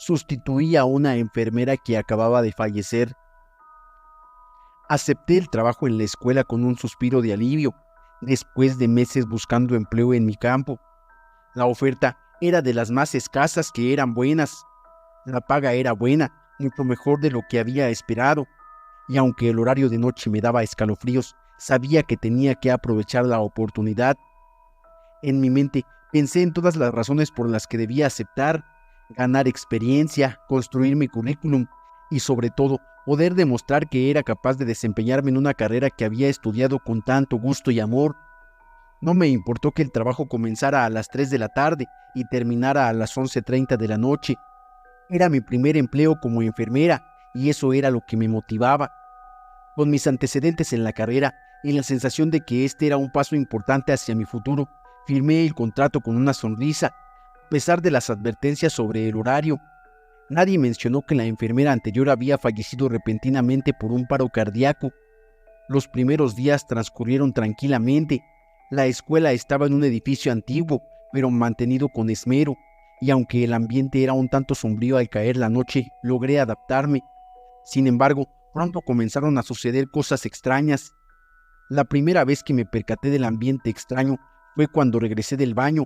Sustituí a una enfermera que acababa de fallecer. Acepté el trabajo en la escuela con un suspiro de alivio, después de meses buscando empleo en mi campo. La oferta era de las más escasas que eran buenas. La paga era buena, mucho mejor de lo que había esperado. Y aunque el horario de noche me daba escalofríos, sabía que tenía que aprovechar la oportunidad. En mi mente pensé en todas las razones por las que debía aceptar: ganar experiencia, construir mi currículum y sobre todo poder demostrar que era capaz de desempeñarme en una carrera que había estudiado con tanto gusto y amor. No me importó que el trabajo comenzara a las 3 de la tarde y terminara a las 11:30 de la noche. Era mi primer empleo como enfermera y eso era lo que me motivaba. Con mis antecedentes en la carrera y la sensación de que este era un paso importante hacia mi futuro, firmé el contrato con una sonrisa, a pesar de las advertencias sobre el horario. Nadie mencionó que la enfermera anterior había fallecido repentinamente por un paro cardíaco. Los primeros días transcurrieron tranquilamente. La escuela estaba en un edificio antiguo, pero mantenido con esmero, y aunque el ambiente era un tanto sombrío al caer la noche, logré adaptarme. Sin embargo, pronto comenzaron a suceder cosas extrañas. La primera vez que me percaté del ambiente extraño fue cuando regresé del baño.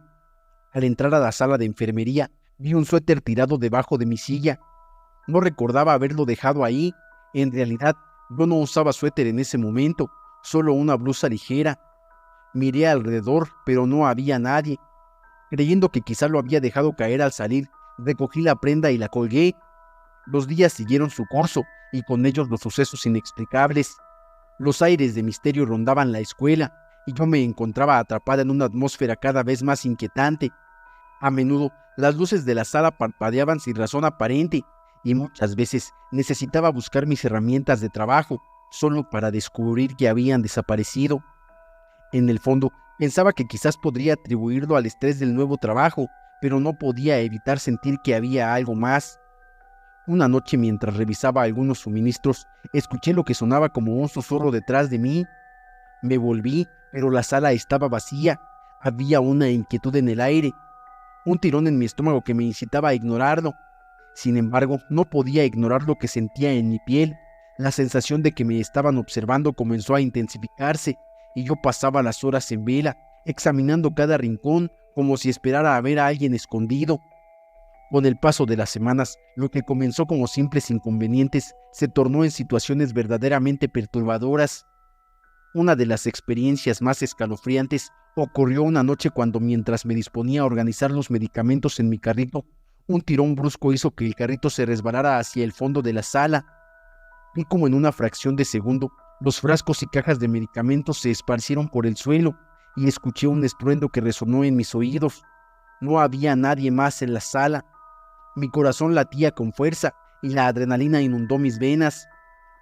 Al entrar a la sala de enfermería, vi un suéter tirado debajo de mi silla. No recordaba haberlo dejado ahí. En realidad, yo no usaba suéter en ese momento, solo una blusa ligera. Miré alrededor, pero no había nadie. Creyendo que quizá lo había dejado caer al salir, recogí la prenda y la colgué. Los días siguieron su curso, y con ellos los sucesos inexplicables. Los aires de misterio rondaban la escuela, y yo me encontraba atrapada en una atmósfera cada vez más inquietante. A menudo, las luces de la sala parpadeaban sin razón aparente, y muchas veces necesitaba buscar mis herramientas de trabajo, solo para descubrir que habían desaparecido. En el fondo, pensaba que quizás podría atribuirlo al estrés del nuevo trabajo, pero no podía evitar sentir que había algo más. Una noche, mientras revisaba algunos suministros, escuché lo que sonaba como un susurro detrás de mí. Me volví, pero la sala estaba vacía. Había una inquietud en el aire, un tirón en mi estómago que me incitaba a ignorarlo. Sin embargo, no podía ignorar lo que sentía en mi piel. La sensación de que me estaban observando comenzó a intensificarse, y yo pasaba las horas en vela, examinando cada rincón, como si esperara a ver a alguien escondido. Con el paso de las semanas, lo que comenzó como simples inconvenientes se tornó en situaciones verdaderamente perturbadoras. Una de las experiencias más escalofriantes ocurrió una noche cuando, mientras me disponía a organizar los medicamentos en mi carrito, un tirón brusco hizo que el carrito se resbalara hacia el fondo de la sala. Vi como en una fracción de segundo los frascos y cajas de medicamentos se esparcieron por el suelo y escuché un estruendo que resonó en mis oídos. No había nadie más en la sala. Mi corazón latía con fuerza y la adrenalina inundó mis venas.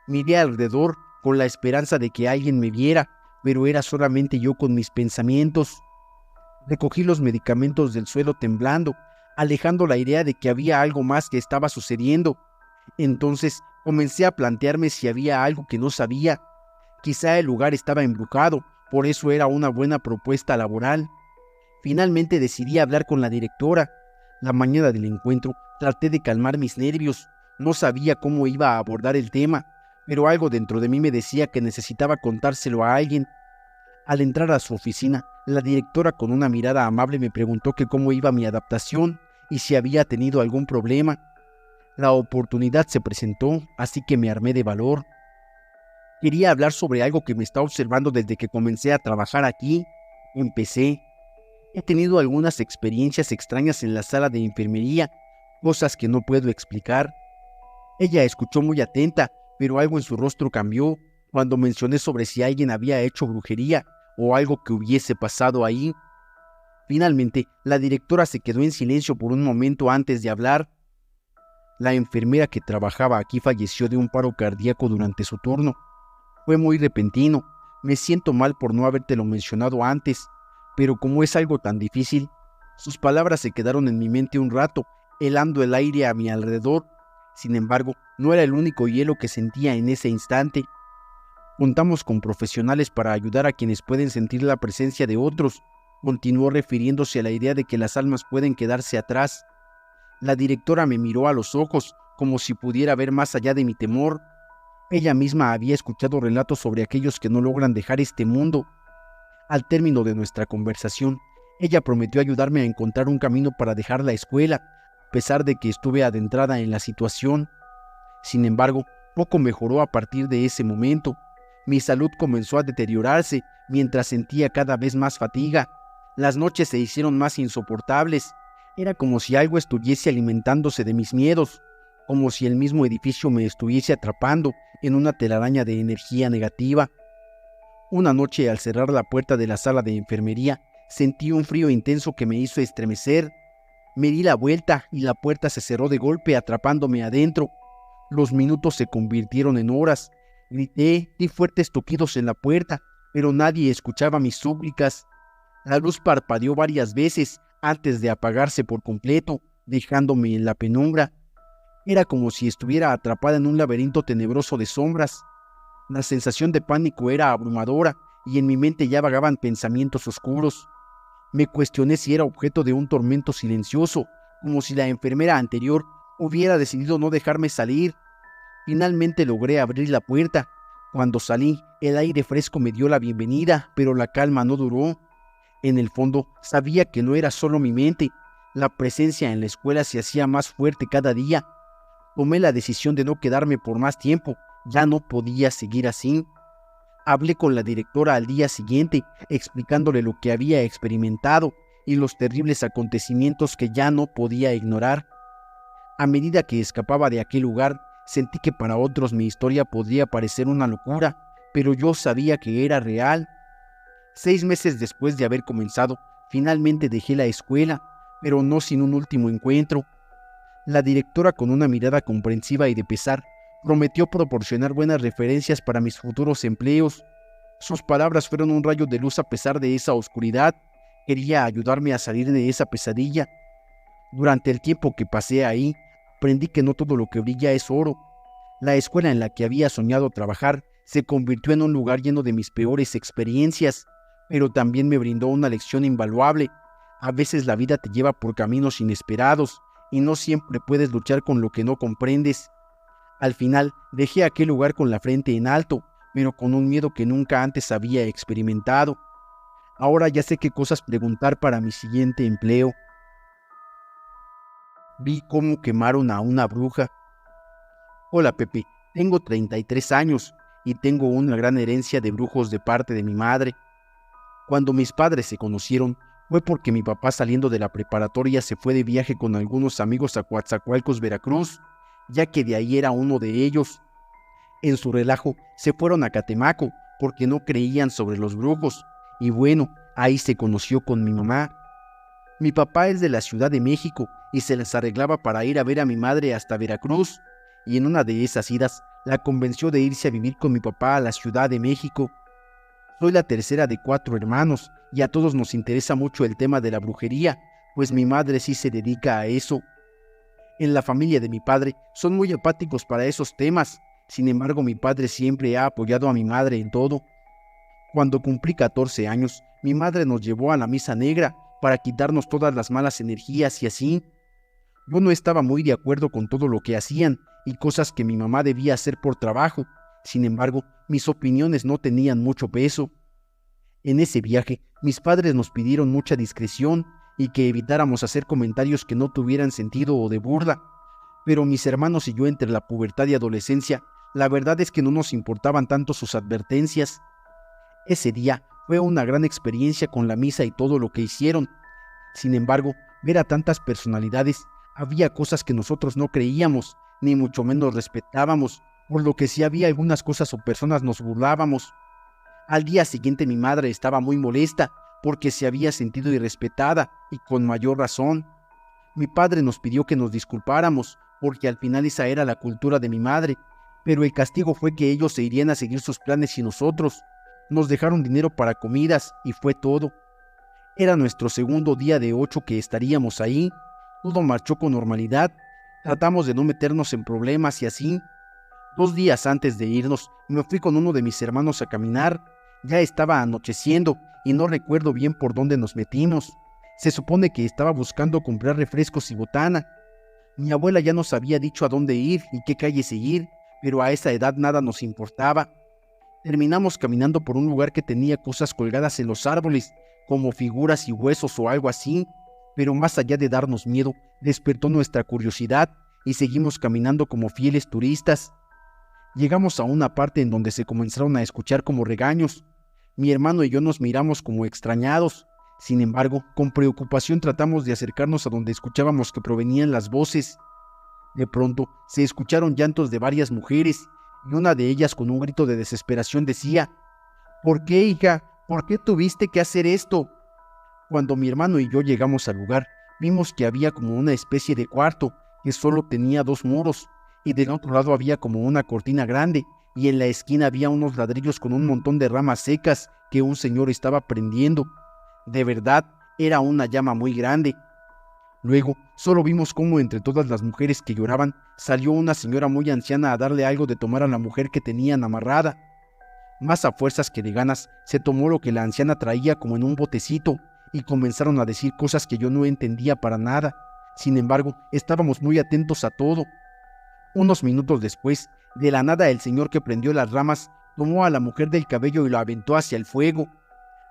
Miré alrededor con la esperanza de que alguien me viera, pero era solamente yo con mis pensamientos. Recogí los medicamentos del suelo temblando, alejando la idea de que había algo más que estaba sucediendo. Entonces comencé a plantearme si había algo que no sabía. Quizá el lugar estaba embrujado, por eso era una buena propuesta laboral. Finalmente decidí hablar con la directora. La mañana del encuentro traté de calmar mis nervios. No sabía cómo iba a abordar el tema, pero algo dentro de mí me decía que necesitaba contárselo a alguien. Al entrar a su oficina, la directora, con una mirada amable, me preguntó que cómo iba mi adaptación y si había tenido algún problema. La oportunidad se presentó, así que me armé de valor. Quería hablar sobre algo que me está observando desde que comencé a trabajar aquí. Empecé. He tenido algunas experiencias extrañas en la sala de enfermería, cosas que no puedo explicar. Ella escuchó muy atenta, pero algo en su rostro cambió cuando mencioné sobre si alguien había hecho brujería o algo que hubiese pasado ahí. Finalmente, la directora se quedó en silencio por un momento antes de hablar. La enfermera que trabajaba aquí falleció de un paro cardíaco durante su turno. Fue muy repentino. Me siento mal por no habértelo mencionado antes, pero como es algo tan difícil, sus palabras se quedaron en mi mente un rato, helando el aire a mi alrededor. Sin embargo, no era el único hielo que sentía en ese instante. Contamos con profesionales para ayudar a quienes pueden sentir la presencia de otros. Continuó refiriéndose a la idea de que las almas pueden quedarse atrás. La directora me miró a los ojos, como si pudiera ver más allá de mi temor. Ella misma había escuchado relatos sobre aquellos que no logran dejar este mundo. Al término de nuestra conversación, ella prometió ayudarme a encontrar un camino para dejar la escuela, a pesar de que estuve adentrada en la situación. Sin embargo, poco mejoró a partir de ese momento. Mi salud comenzó a deteriorarse mientras sentía cada vez más fatiga. Las noches se hicieron más insoportables. Era como si algo estuviese alimentándose de mis miedos, como si el mismo edificio me estuviese atrapando en una telaraña de energía negativa. Una noche, al cerrar la puerta de la sala de enfermería, sentí un frío intenso que me hizo estremecer. Me di la vuelta y la puerta se cerró de golpe atrapándome adentro. Los minutos se convirtieron en horas. Grité, di fuertes toquidos en la puerta, pero nadie escuchaba mis súplicas. La luz parpadeó varias veces antes de apagarse por completo, dejándome en la penumbra. Era como si estuviera atrapada en un laberinto tenebroso de sombras. La sensación de pánico era abrumadora y en mi mente ya vagaban pensamientos oscuros. Me cuestioné si era objeto de un tormento silencioso, como si la enfermera anterior hubiera decidido no dejarme salir. Finalmente logré abrir la puerta. Cuando salí, el aire fresco me dio la bienvenida, pero la calma no duró. En el fondo, sabía que no era solo mi mente. La presencia en la escuela se hacía más fuerte cada día. Tomé la decisión de no quedarme por más tiempo. Ya no podía seguir así. Hablé con la directora al día siguiente, explicándole lo que había experimentado y los terribles acontecimientos que ya no podía ignorar. A medida que escapaba de aquel lugar, sentí que para otros mi historia podría parecer una locura, pero yo sabía que era real. 6 meses después de haber comenzado, finalmente dejé la escuela, pero no sin un último encuentro. La directora, con una mirada comprensiva y de pesar, prometió proporcionar buenas referencias para mis futuros empleos. Sus palabras fueron un rayo de luz a pesar de esa oscuridad. Quería ayudarme a salir de esa pesadilla. Durante el tiempo que pasé ahí, aprendí que no todo lo que brilla es oro. La escuela en la que había soñado trabajar se convirtió en un lugar lleno de mis peores experiencias, pero también me brindó una lección invaluable. A veces la vida te lleva por caminos inesperados y no siempre puedes luchar con lo que no comprendes. Al final, dejé aquel lugar con la frente en alto, pero con un miedo que nunca antes había experimentado. Ahora ya sé qué cosas preguntar para mi siguiente empleo. Vi cómo quemaron a una bruja. Hola Pepe, tengo 33 años y tengo una gran herencia de brujos de parte de mi madre. Cuando mis padres se conocieron, fue porque mi papá, saliendo de la preparatoria, se fue de viaje con algunos amigos a Coatzacoalcos, Veracruz, ya que de ahí era uno de ellos. En su relajo se fueron a Catemaco porque no creían sobre los brujos, y bueno, ahí se conoció con mi mamá. Mi papá es de la Ciudad de México y se les arreglaba para ir a ver a mi madre hasta Veracruz, y en una de esas idas la convenció de irse a vivir con mi papá a la Ciudad de México. Soy la tercera de 4 hermanos y a todos nos interesa mucho el tema de la brujería, pues mi madre sí se dedica a eso. En la familia de mi padre son muy apáticos para esos temas. Sin embargo, mi padre siempre ha apoyado a mi madre en todo. Cuando cumplí 14 años, mi madre nos llevó a la misa negra para quitarnos todas las malas energías y así. Yo no estaba muy de acuerdo con todo lo que hacían y cosas que mi mamá debía hacer por trabajo. Sin embargo, mis opiniones no tenían mucho peso. En ese viaje, mis padres nos pidieron mucha discreción y que evitáramos hacer comentarios que no tuvieran sentido o de burla. Pero mis hermanos y yo, entre la pubertad y adolescencia, la verdad es que no nos importaban tanto sus advertencias. Ese día fue una gran experiencia con la misa y todo lo que hicieron. Sin embargo, ver a tantas personalidades, había cosas que nosotros no creíamos, ni mucho menos respetábamos, por lo que si había algunas cosas o personas nos burlábamos. Al día siguiente mi madre estaba muy molesta porque se había sentido irrespetada y con mayor razón. Mi padre nos pidió que nos disculpáramos porque al final esa era la cultura de mi madre, pero el castigo fue que ellos se irían a seguir sus planes y nosotros. Nos dejaron dinero para comidas y fue todo. Era nuestro segundo día de 8 que estaríamos ahí. Todo marchó con normalidad. Tratamos de no meternos en problemas y así. 2 días antes de irnos, me fui con uno de mis hermanos a caminar. Ya estaba anocheciendo y no recuerdo bien por dónde nos metimos. Se supone que estaba buscando comprar refrescos y botana. Mi abuela ya nos había dicho a dónde ir y qué calle seguir, pero a esa edad nada nos importaba. Terminamos caminando por un lugar que tenía cosas colgadas en los árboles, como figuras y huesos o algo así, pero más allá de darnos miedo, despertó nuestra curiosidad y seguimos caminando como fieles turistas. Llegamos a una parte en donde se comenzaron a escuchar como regaños. Mi hermano y yo nos miramos como extrañados. Sin embargo, con preocupación tratamos de acercarnos a donde escuchábamos que provenían las voces. De pronto, se escucharon llantos de varias mujeres, y una de ellas con un grito de desesperación decía: «¿Por qué, hija? ¿Por qué tuviste que hacer esto?». Cuando mi hermano y yo llegamos al lugar, vimos que había como una especie de cuarto, que solo tenía 2 muros, y del otro lado había como una cortina grande, y en la esquina había unos ladrillos con un montón de ramas secas que un señor estaba prendiendo. De verdad, era una llama muy grande. Luego, solo vimos cómo entre todas las mujeres que lloraban, salió una señora muy anciana a darle algo de tomar a la mujer que tenían amarrada. Más a fuerzas que de ganas, se tomó lo que la anciana traía como en un botecito, y comenzaron a decir cosas que yo no entendía para nada. Sin embargo, estábamos muy atentos a todo. Unos minutos después, de la nada el señor que prendió las ramas tomó a la mujer del cabello y lo aventó hacia el fuego.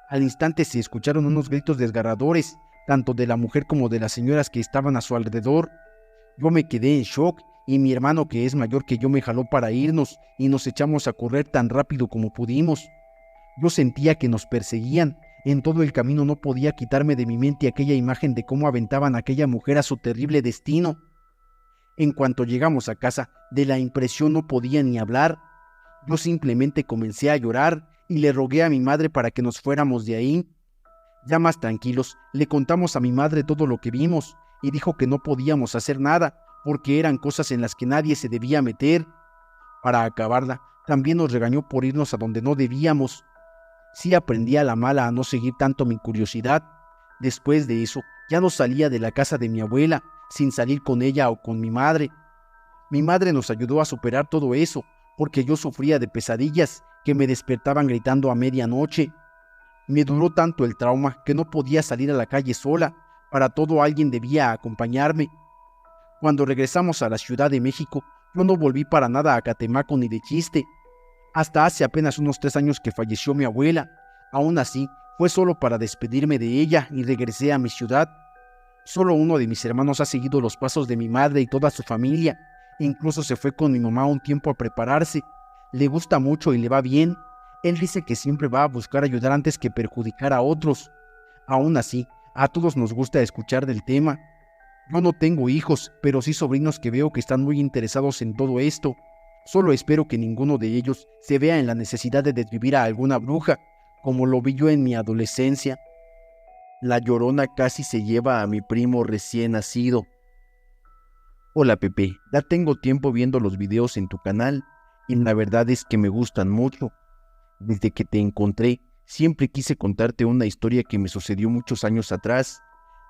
Al instante se escucharon unos gritos desgarradores, tanto de la mujer como de las señoras que estaban a su alrededor. Yo me quedé en shock y mi hermano, que es mayor que yo, me jaló para irnos y nos echamos a correr tan rápido como pudimos. Yo sentía que nos perseguían. En todo el camino no podía quitarme de mi mente aquella imagen de cómo aventaban a aquella mujer a su terrible destino. En cuanto llegamos a casa, de la impresión no podía ni hablar. Yo simplemente comencé a llorar y le rogué a mi madre para que nos fuéramos de ahí. Ya más tranquilos, le contamos a mi madre todo lo que vimos y dijo que no podíamos hacer nada porque eran cosas en las que nadie se debía meter. Para acabarla, también nos regañó por irnos a donde no debíamos. Sí aprendí a la mala a no seguir tanto mi curiosidad. Después de eso, ya no salía de la casa de mi abuela, sin salir con ella o con mi madre. Mi madre nos ayudó a superar todo eso, porque yo sufría de pesadillas que me despertaban gritando a medianoche. Me duró tanto el trauma que no podía salir a la calle sola. Para todo alguien debía acompañarme. Cuando regresamos a la Ciudad de México, yo no volví para nada a Catemaco ni de chiste. Hasta hace apenas unos 3 años que falleció mi abuela. Aún así, fue solo para despedirme de ella y regresé a mi ciudad. Solo uno de mis hermanos ha seguido los pasos de mi madre y toda su familia. Incluso se fue con mi mamá un tiempo a prepararse. Le gusta mucho y le va bien. Él dice que siempre va a buscar ayudar antes que perjudicar a otros. Aún así, a todos nos gusta escuchar del tema. Yo no tengo hijos, pero sí sobrinos que veo que están muy interesados en todo esto. Solo espero que ninguno de ellos se vea en la necesidad de desvivir a alguna bruja, como lo vi yo en mi adolescencia. La Llorona casi se lleva a mi primo recién nacido. Hola Pepe, ya tengo tiempo viendo los videos en tu canal y la verdad es que me gustan mucho. Desde que te encontré, siempre quise contarte una historia que me sucedió muchos años atrás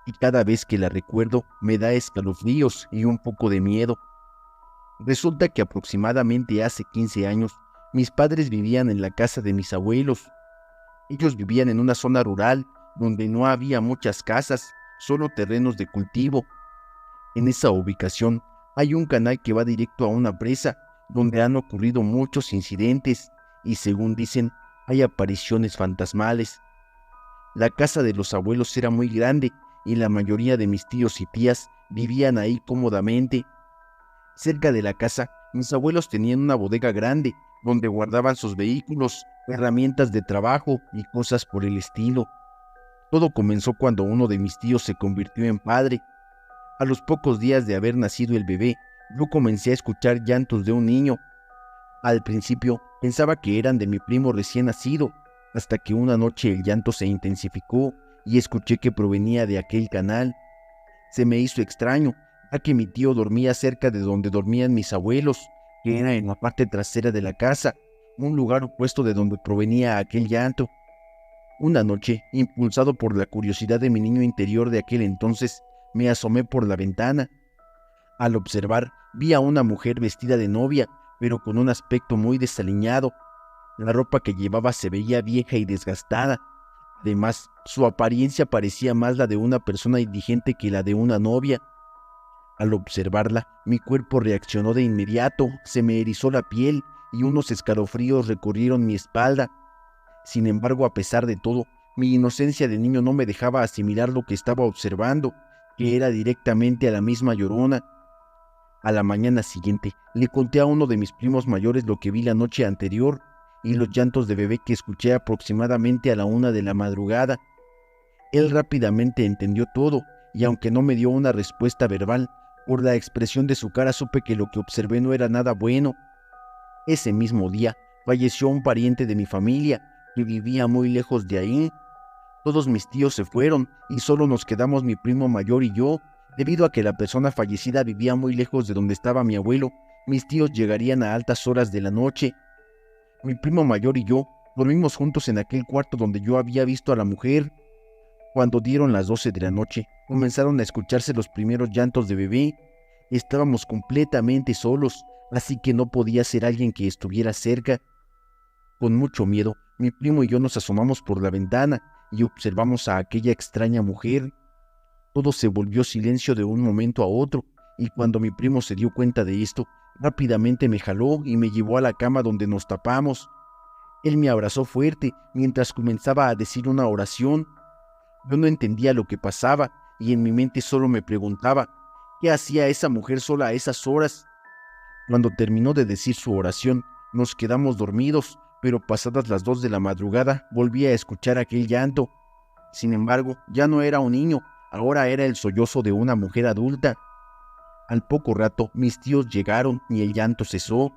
y cada vez que la recuerdo me da escalofríos y un poco de miedo. Resulta que aproximadamente hace 15 años, mis padres vivían en la casa de mis abuelos. Ellos vivían en una zona rural donde no había muchas casas, solo terrenos de cultivo. En esa ubicación hay un canal que va directo a una presa donde han ocurrido muchos incidentes y, según dicen, hay apariciones fantasmales. La casa de los abuelos era muy grande y la mayoría de mis tíos y tías vivían ahí cómodamente. Cerca de la casa, mis abuelos tenían una bodega grande donde guardaban sus vehículos, herramientas de trabajo y cosas por el estilo. Todo comenzó cuando uno de mis tíos se convirtió en padre. A los pocos días de haber nacido el bebé, yo comencé a escuchar llantos de un niño. Al principio pensaba que eran de mi primo recién nacido, hasta que una noche el llanto se intensificó y escuché que provenía de aquel canal. Se me hizo extraño, ya que mi tío dormía cerca de donde dormían mis abuelos, que era en la parte trasera de la casa, un lugar opuesto de donde provenía aquel llanto. Una noche, impulsado por la curiosidad de mi niño interior de aquel entonces, me asomé por la ventana. Al observar, vi a una mujer vestida de novia, pero con un aspecto muy desaliñado. La ropa que llevaba se veía vieja y desgastada. Además, su apariencia parecía más la de una persona indigente que la de una novia. Al observarla, mi cuerpo reaccionó de inmediato, se me erizó la piel y unos escalofríos recorrieron mi espalda. Sin embargo, a pesar de todo, mi inocencia de niño no me dejaba asimilar lo que estaba observando, que era directamente a la misma Llorona. A la mañana siguiente, le conté a uno de mis primos mayores lo que vi la noche anterior y los llantos de bebé que escuché aproximadamente a la 1 de la madrugada. Él rápidamente entendió todo y aunque no me dio una respuesta verbal, por la expresión de su cara supe que lo que observé no era nada bueno. Ese mismo día falleció un pariente de mi familia que vivía muy lejos de ahí. Todos mis tíos se fueron y solo nos quedamos mi primo mayor y yo. Debido a que la persona fallecida vivía muy lejos de donde estaba mi abuelo, mis tíos llegarían a altas horas de la noche. Mi primo mayor y yo dormimos juntos en aquel cuarto donde yo había visto a la mujer. Cuando dieron las 12 de la noche, comenzaron a escucharse los primeros llantos de bebé. Estábamos completamente solos, así que no podía ser alguien que estuviera cerca. Con mucho miedo, mi primo y yo nos asomamos por la ventana y observamos a aquella extraña mujer. Todo se volvió silencio de un momento a otro, y cuando mi primo se dio cuenta de esto, rápidamente me jaló y me llevó a la cama donde nos tapamos. Él me abrazó fuerte mientras comenzaba a decir una oración. Yo no entendía lo que pasaba y en mi mente solo me preguntaba, ¿qué hacía esa mujer sola a esas horas? Cuando terminó de decir su oración, nos quedamos dormidos, pero pasadas las 2 de la madrugada volví a escuchar aquel llanto. Sin embargo, ya no era un niño, ahora era el sollozo de una mujer adulta. Al poco rato, mis tíos llegaron y el llanto cesó.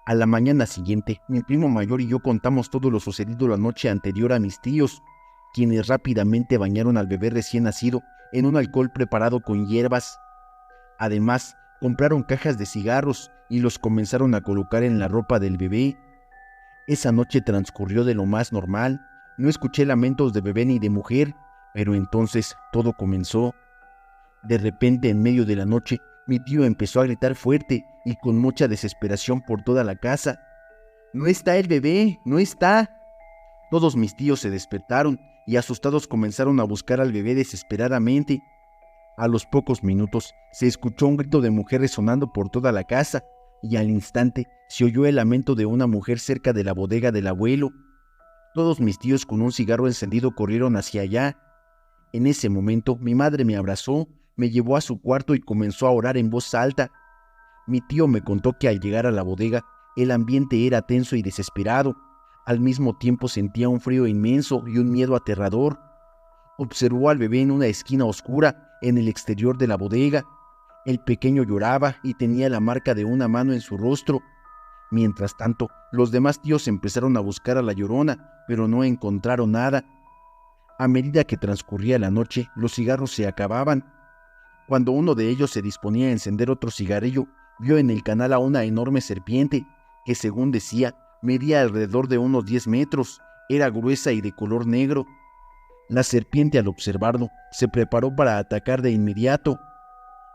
A la mañana siguiente, mi primo mayor y yo contamos todo lo sucedido la noche anterior a mis tíos, quienes rápidamente bañaron al bebé recién nacido en un alcohol preparado con hierbas. Además, compraron cajas de cigarros y los comenzaron a colocar en la ropa del bebé. Esa noche transcurrió de lo más normal. No escuché lamentos de bebé ni de mujer, pero entonces todo comenzó. De repente, en medio de la noche, mi tío empezó a gritar fuerte y con mucha desesperación por toda la casa. «¡No está el bebé! ¡No está!». Todos mis tíos se despertaron y asustados comenzaron a buscar al bebé desesperadamente. A los pocos minutos se escuchó un grito de mujer resonando por toda la casa y al instante se oyó el lamento de una mujer cerca de la bodega del abuelo. Todos mis tíos con un cigarro encendido corrieron hacia allá. En ese momento mi madre me abrazó, me llevó a su cuarto y comenzó a orar en voz alta. Mi tío me contó que al llegar a la bodega el ambiente era tenso y desesperado. Al mismo tiempo sentía un frío inmenso y un miedo aterrador. Observó al bebé en una esquina oscura, en el exterior de la bodega. El pequeño lloraba y tenía la marca de una mano en su rostro. Mientras tanto, los demás tíos empezaron a buscar a la Llorona, pero no encontraron nada. A medida que transcurría la noche, los cigarros se acababan. Cuando uno de ellos se disponía a encender otro cigarrillo, vio en el canal a una enorme serpiente, que según decía, medía alrededor de unos 10 metros, era gruesa y de color negro. La serpiente, al observarlo, se preparó para atacar de inmediato.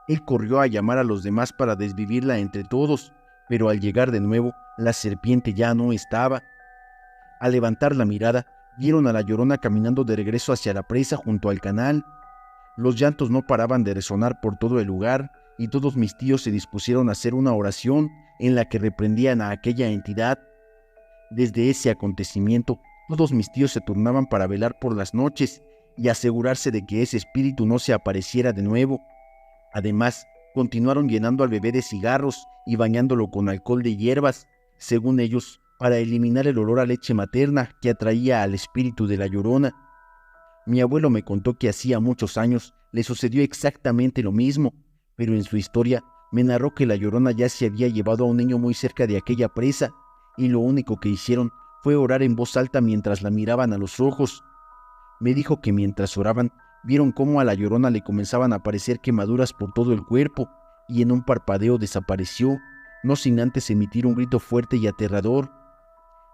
Él corrió a llamar a los demás para desvivirla entre todos, pero al llegar de nuevo, la serpiente ya no estaba. Al levantar la mirada, vieron a la Llorona caminando de regreso hacia la presa junto al canal. Los llantos no paraban de resonar por todo el lugar y todos mis tíos se dispusieron a hacer una oración en la que reprendían a aquella entidad. Desde ese acontecimiento, todos mis tíos se turnaban para velar por las noches y asegurarse de que ese espíritu no se apareciera de nuevo. Además, continuaron llenando al bebé de cigarros y bañándolo con alcohol de hierbas, según ellos, para eliminar el olor a leche materna que atraía al espíritu de la Llorona. Mi abuelo me contó que hacía muchos años le sucedió exactamente lo mismo, pero en su historia me narró que la Llorona ya se había llevado a un niño muy cerca de aquella presa, y lo único que hicieron fue orar en voz alta mientras la miraban a los ojos. Me dijo que mientras oraban, vieron cómo a la Llorona le comenzaban a aparecer quemaduras por todo el cuerpo, y en un parpadeo desapareció, no sin antes emitir un grito fuerte y aterrador.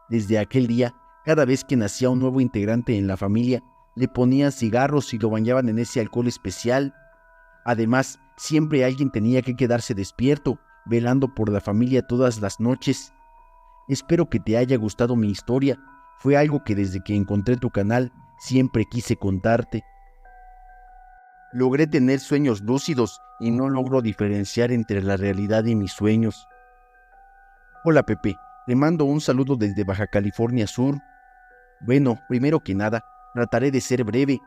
Desde aquel día, cada vez que nacía un nuevo integrante en la familia, le ponían cigarros y lo bañaban en ese alcohol especial. Además, siempre alguien tenía que quedarse despierto, velando por la familia todas las noches. Espero que te haya gustado mi historia. Fue algo que desde que encontré tu canal siempre quise contarte. Logré tener sueños lúcidos y no logro diferenciar entre la realidad y mis sueños. Hola Pepe, te mando un saludo desde Baja California Sur. Bueno, primero que nada, trataré de ser breve.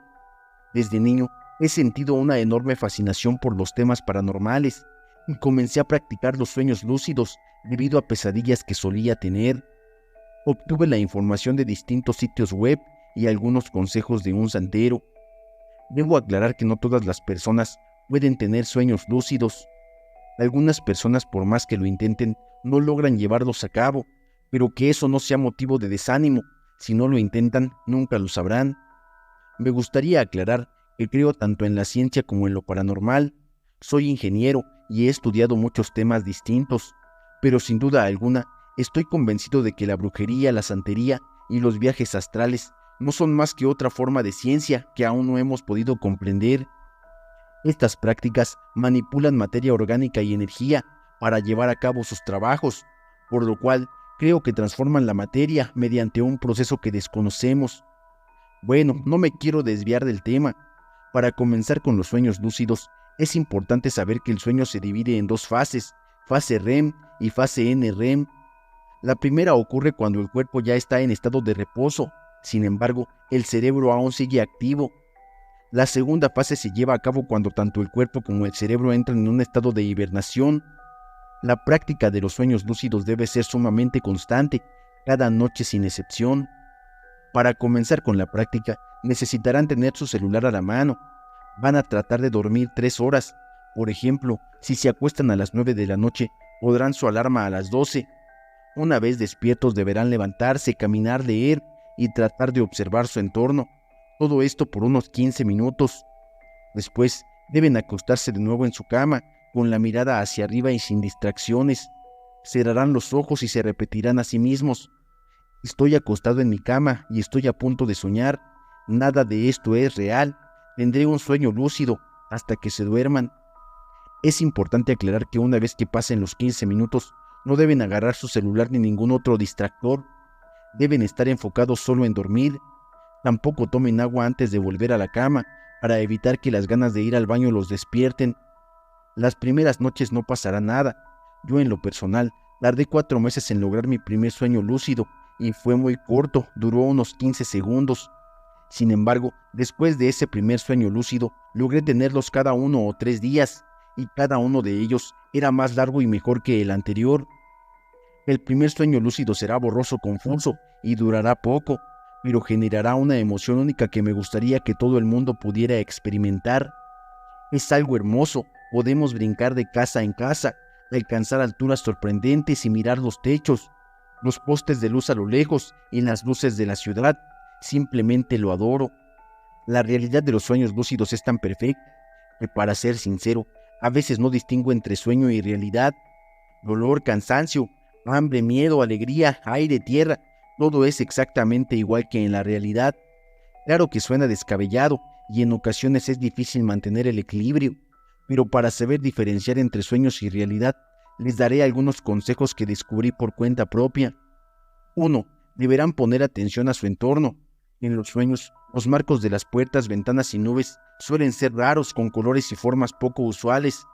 Desde niño he sentido una enorme fascinación por los temas paranormales y comencé a practicar los sueños lúcidos debido a pesadillas que solía tener. Obtuve la información de distintos sitios web y algunos consejos de un santero. Debo aclarar que no todas las personas pueden tener sueños lúcidos. Algunas personas, por más que lo intenten, no logran llevarlos a cabo, pero que eso no sea motivo de desánimo. Si no lo intentan, nunca lo sabrán. Me gustaría aclarar que creo tanto en la ciencia como en lo paranormal. Soy ingeniero y he estudiado muchos temas distintos, pero sin duda alguna estoy convencido de que la brujería, la santería y los viajes astrales no son más que otra forma de ciencia que aún no hemos podido comprender. Estas prácticas manipulan materia orgánica y energía para llevar a cabo sus trabajos, por lo cual creo que transforman la materia mediante un proceso que desconocemos. Bueno, no me quiero desviar del tema. Para comenzar con los sueños lúcidos, es importante saber que el sueño se divide en dos fases, fase REM y fase NREM. La primera ocurre cuando el cuerpo ya está en estado de reposo, sin embargo, el cerebro aún sigue activo. La segunda fase se lleva a cabo cuando tanto el cuerpo como el cerebro entran en un estado de hibernación. La práctica de los sueños lúcidos debe ser sumamente constante, cada noche sin excepción. Para comenzar con la práctica, necesitarán tener su celular a la mano. Van a tratar de dormir 3 horas. Por ejemplo, si se acuestan a las 9 de la noche, pondrán su alarma a las 12. Una vez despiertos deberán levantarse, caminar, leer y tratar de observar su entorno. Todo esto por unos 15 minutos. Después, deben acostarse de nuevo en su cama, con la mirada hacia arriba y sin distracciones. Cerrarán los ojos y se repetirán a sí mismos: estoy acostado en mi cama y estoy a punto de soñar. Nada de esto es real. Tendré un sueño lúcido hasta que se duerman. Es importante aclarar que una vez que pasen los 15 minutos, no deben agarrar su celular ni ningún otro distractor. Deben estar enfocados solo en dormir. Tampoco tomen agua antes de volver a la cama, para evitar que las ganas de ir al baño los despierten. Las primeras noches no pasará nada. Yo, en lo personal, tardé 4 meses en lograr mi primer sueño lúcido, y fue muy corto, duró unos 15 segundos. Sin embargo, después de ese primer sueño lúcido, logré tenerlos cada 1 o 3 días, y cada uno de ellos era más largo y mejor que el anterior. El primer sueño lúcido será borroso, confuso, y durará poco, pero generará una emoción única que me gustaría que todo el mundo pudiera experimentar. Es algo hermoso, podemos brincar de casa en casa, alcanzar alturas sorprendentes y mirar los techos, los postes de luz a lo lejos y las luces de la ciudad. Simplemente lo adoro. La realidad de los sueños lúcidos es tan perfecta que, para ser sincero, a veces no distingo entre sueño y realidad. Dolor, cansancio, hambre, miedo, alegría, aire, tierra, todo es exactamente igual que en la realidad. Claro que suena descabellado y en ocasiones es difícil mantener el equilibrio, pero para saber diferenciar entre sueños y realidad, les daré algunos consejos que descubrí por cuenta propia. 1. Deberán poner atención a su entorno. En los sueños, los marcos de las puertas, ventanas y nubes suelen ser raros, con colores y formas poco usuales.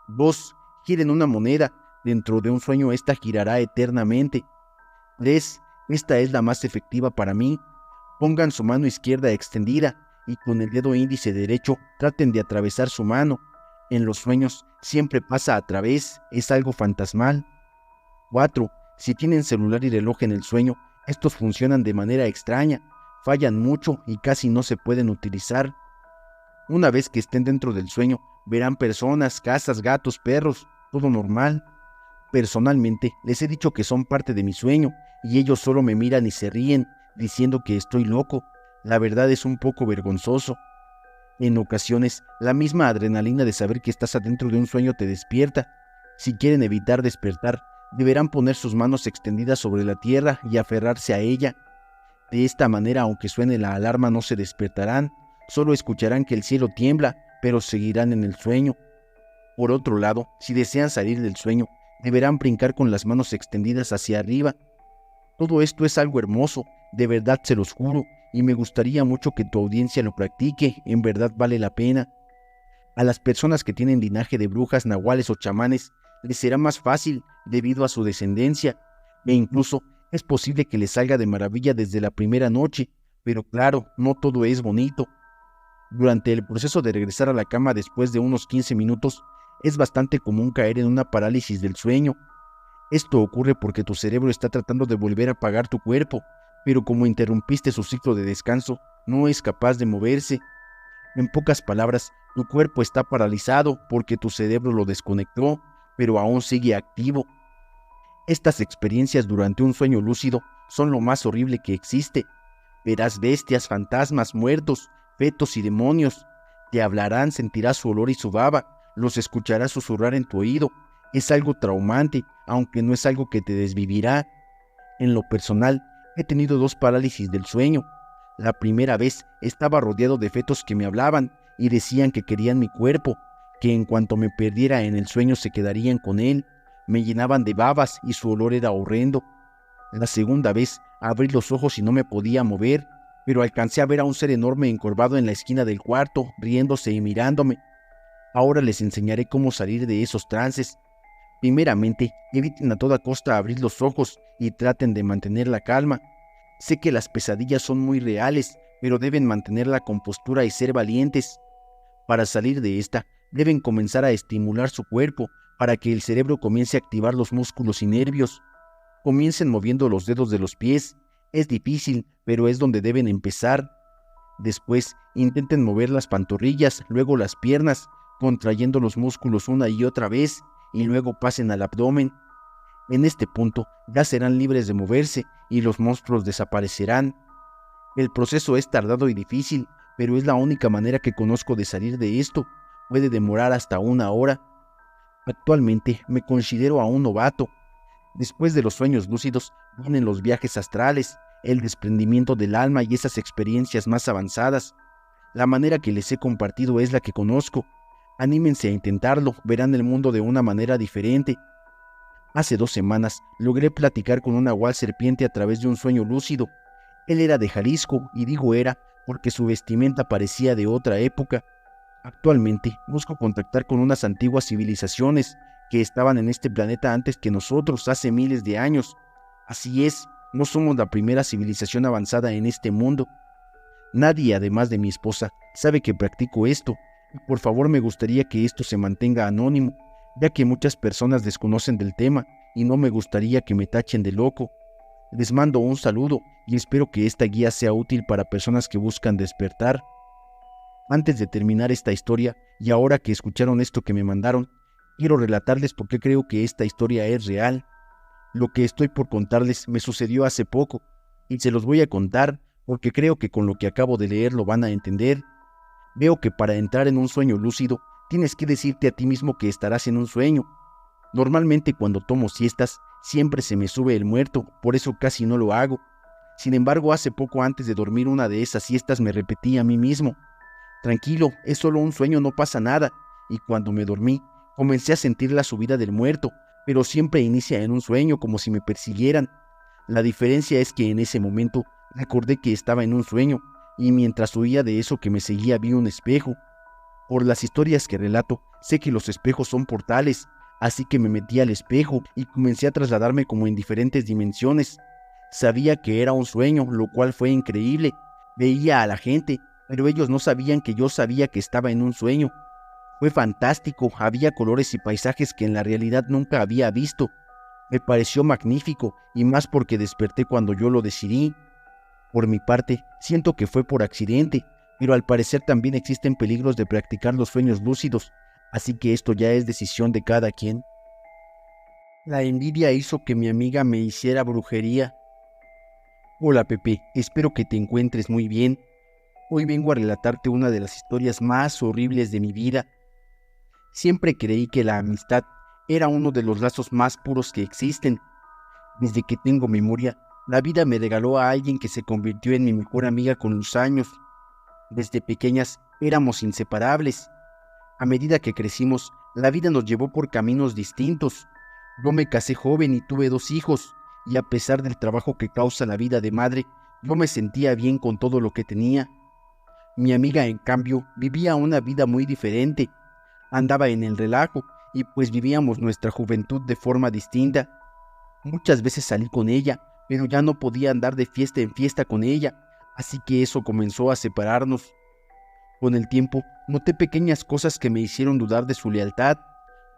2. Giren una moneda. Dentro de un sueño esta girará eternamente. 3. Esta es la más efectiva para mí. Pongan su mano izquierda extendida y con el dedo índice derecho traten de atravesar su mano. En los sueños siempre pasa a través, es algo fantasmal. 4. Si tienen celular y reloj en el sueño, estos funcionan de manera extraña, fallan mucho y casi no se pueden utilizar. Una vez que estén dentro del sueño, verán personas, casas, gatos, perros, todo normal. Personalmente, les he dicho que son parte de mi sueño y ellos solo me miran y se ríen, diciendo que estoy loco. La verdad es un poco vergonzoso. En ocasiones, la misma adrenalina de saber que estás adentro de un sueño te despierta. Si quieren evitar despertar, deberán poner sus manos extendidas sobre la tierra y aferrarse a ella. De esta manera, aunque suene la alarma, no se despertarán, solo escucharán que el cielo tiembla, pero seguirán en el sueño. Por otro lado, si desean salir del sueño, deberán brincar con las manos extendidas hacia arriba. Todo esto es algo hermoso, de verdad se los juro, y me gustaría mucho que tu audiencia lo practique, en verdad vale la pena. A las personas que tienen linaje de brujas, nahuales o chamanes les será más fácil debido a su descendencia, e incluso es posible que les salga de maravilla desde la primera noche, pero claro, no todo es bonito. Durante el proceso de regresar a la cama después de unos 15 minutos, es bastante común caer en una parálisis del sueño. Esto ocurre porque tu cerebro está tratando de volver a apagar tu cuerpo, pero como interrumpiste su ciclo de descanso, no es capaz de moverse. En pocas palabras, tu cuerpo está paralizado porque tu cerebro lo desconectó, pero aún sigue activo. Estas experiencias durante un sueño lúcido son lo más horrible que existe. Verás bestias, fantasmas, muertos, fetos y demonios. Te hablarán, sentirás su olor y su baba, los escucharás susurrar en tu oído. Es algo traumante, aunque no es algo que te desvivirá. En lo personal, he tenido 2 parálisis del sueño. La primera vez estaba rodeado de fetos que me hablaban y decían que querían mi cuerpo, que en cuanto me perdiera en el sueño se quedarían con él. Me llenaban de babas y su olor era horrendo. La segunda vez abrí los ojos y no me podía mover, pero alcancé a ver a un ser enorme encorvado en la esquina del cuarto, riéndose y mirándome. Ahora les enseñaré cómo salir de esos trances. Primeramente, eviten a toda costa abrir los ojos y traten de mantener la calma. Sé que las pesadillas son muy reales, pero deben mantener la compostura y ser valientes. Para salir de esta, deben comenzar a estimular su cuerpo para que el cerebro comience a activar los músculos y nervios. Comiencen moviendo los dedos de los pies. Es difícil, pero es donde deben empezar. Después, intenten mover las pantorrillas, luego las piernas, contrayendo los músculos una y otra vez, y luego pasen al abdomen. En este punto, ya serán libres de moverse y los monstruos desaparecerán. El proceso es tardado y difícil, pero es la única manera que conozco de salir de esto. Puede demorar hasta 1 hora. Actualmente me considero aún novato. Después de los sueños lúcidos vienen los viajes astrales, el desprendimiento del alma y esas experiencias más avanzadas. La manera que les he compartido es la que conozco. Anímense a intentarlo, verán el mundo de una manera diferente. Hace 2 semanas logré platicar con un nahual serpiente a través de un sueño lúcido. Él era de Jalisco, y digo era porque su vestimenta parecía de otra época. Actualmente busco contactar con unas antiguas civilizaciones que estaban en este planeta antes que nosotros, hace miles de años. Así es, no somos la primera civilización avanzada en este mundo. Nadie, además de mi esposa, sabe que practico esto, y por favor me gustaría que esto se mantenga anónimo, ya que muchas personas desconocen del tema y no me gustaría que me tachen de loco. Les mando un saludo y espero que esta guía sea útil para personas que buscan despertar. Antes de terminar esta historia, y ahora que escucharon esto que me mandaron, quiero relatarles por qué creo que esta historia es real. Lo que estoy por contarles me sucedió hace poco, y se los voy a contar porque creo que con lo que acabo de leer lo van a entender. Veo que para entrar en un sueño lúcido, tienes que decirte a ti mismo que estarás en un sueño. Normalmente cuando tomo siestas, siempre se me sube el muerto, por eso casi no lo hago. Sin embargo, hace poco antes de dormir una de esas siestas me repetí a mí mismo: tranquilo, es solo un sueño, no pasa nada. Y cuando me dormí, comencé a sentir la subida del muerto, pero siempre inicia en un sueño como si me persiguieran. La diferencia es que en ese momento recordé que estaba en un sueño, y mientras huía de eso que me seguía vi un espejo. Por las historias que relato, sé que los espejos son portales, así que me metí al espejo y comencé a trasladarme como en diferentes dimensiones. Sabía que era un sueño, lo cual fue increíble. Veía a la gente, pero ellos no sabían que yo sabía que estaba en un sueño. Fue fantástico, había colores y paisajes que en la realidad nunca había visto. Me pareció magnífico, y más porque desperté cuando yo lo decidí. Por mi parte, siento que fue por accidente, pero al parecer también existen peligros de practicar los sueños lúcidos, así que esto ya es decisión de cada quien. La envidia hizo que mi amiga me hiciera brujería. Hola Pepe, espero que te encuentres muy bien. Hoy vengo a relatarte una de las historias más horribles de mi vida. Siempre creí que la amistad era uno de los lazos más puros que existen. Desde que tengo memoria, la vida me regaló a alguien que se convirtió en mi mejor amiga con los años. Desde pequeñas éramos inseparables. A medida que crecimos, la vida nos llevó por caminos distintos. Yo me casé joven y tuve 2 hijos, y a pesar del trabajo que causa la vida de madre, yo me sentía bien con todo lo que tenía. Mi amiga, en cambio, vivía una vida muy diferente. andaba en el relajo y pues vivíamos nuestra juventud de forma distinta. Muchas veces salí con ella, pero ya no podía andar de fiesta en fiesta con ella, así que eso comenzó a separarnos. Con el tiempo, noté pequeñas cosas que me hicieron dudar de su lealtad,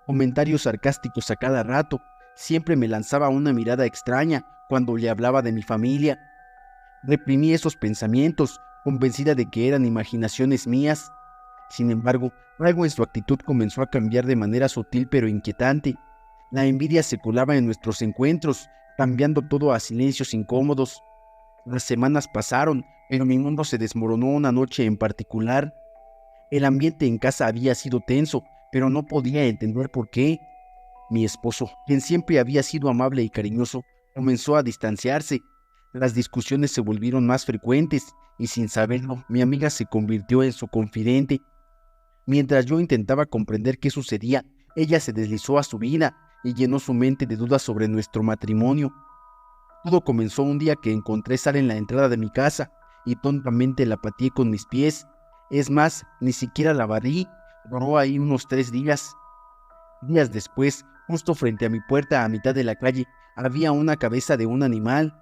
comentarios sarcásticos a cada rato, siempre me lanzaba una mirada extraña cuando le hablaba de mi familia. Reprimí esos pensamientos, convencida de que eran imaginaciones mías. Sin embargo, algo en su actitud comenzó a cambiar de manera sutil pero inquietante. La envidia se colaba en nuestros encuentros, cambiando todo a silencios incómodos. Las semanas pasaron, pero mi mundo se desmoronó una noche en particular. El ambiente en casa había sido tenso, pero no podía entender por qué. Mi esposo, quien siempre había sido amable y cariñoso, comenzó a distanciarse. Las discusiones se volvieron más frecuentes y sin saberlo, mi amiga se convirtió en su confidente. Mientras yo intentaba comprender qué sucedía, ella se deslizó a su vida y llenó su mente de dudas sobre nuestro matrimonio. Todo comenzó un día que encontré sal en la entrada de mi casa y tontamente la pateé con mis pies. Es más, ni siquiera la barrí, duró ahí unos 3 días. Días después, justo frente a mi puerta a mitad de la calle, había una cabeza de un animal.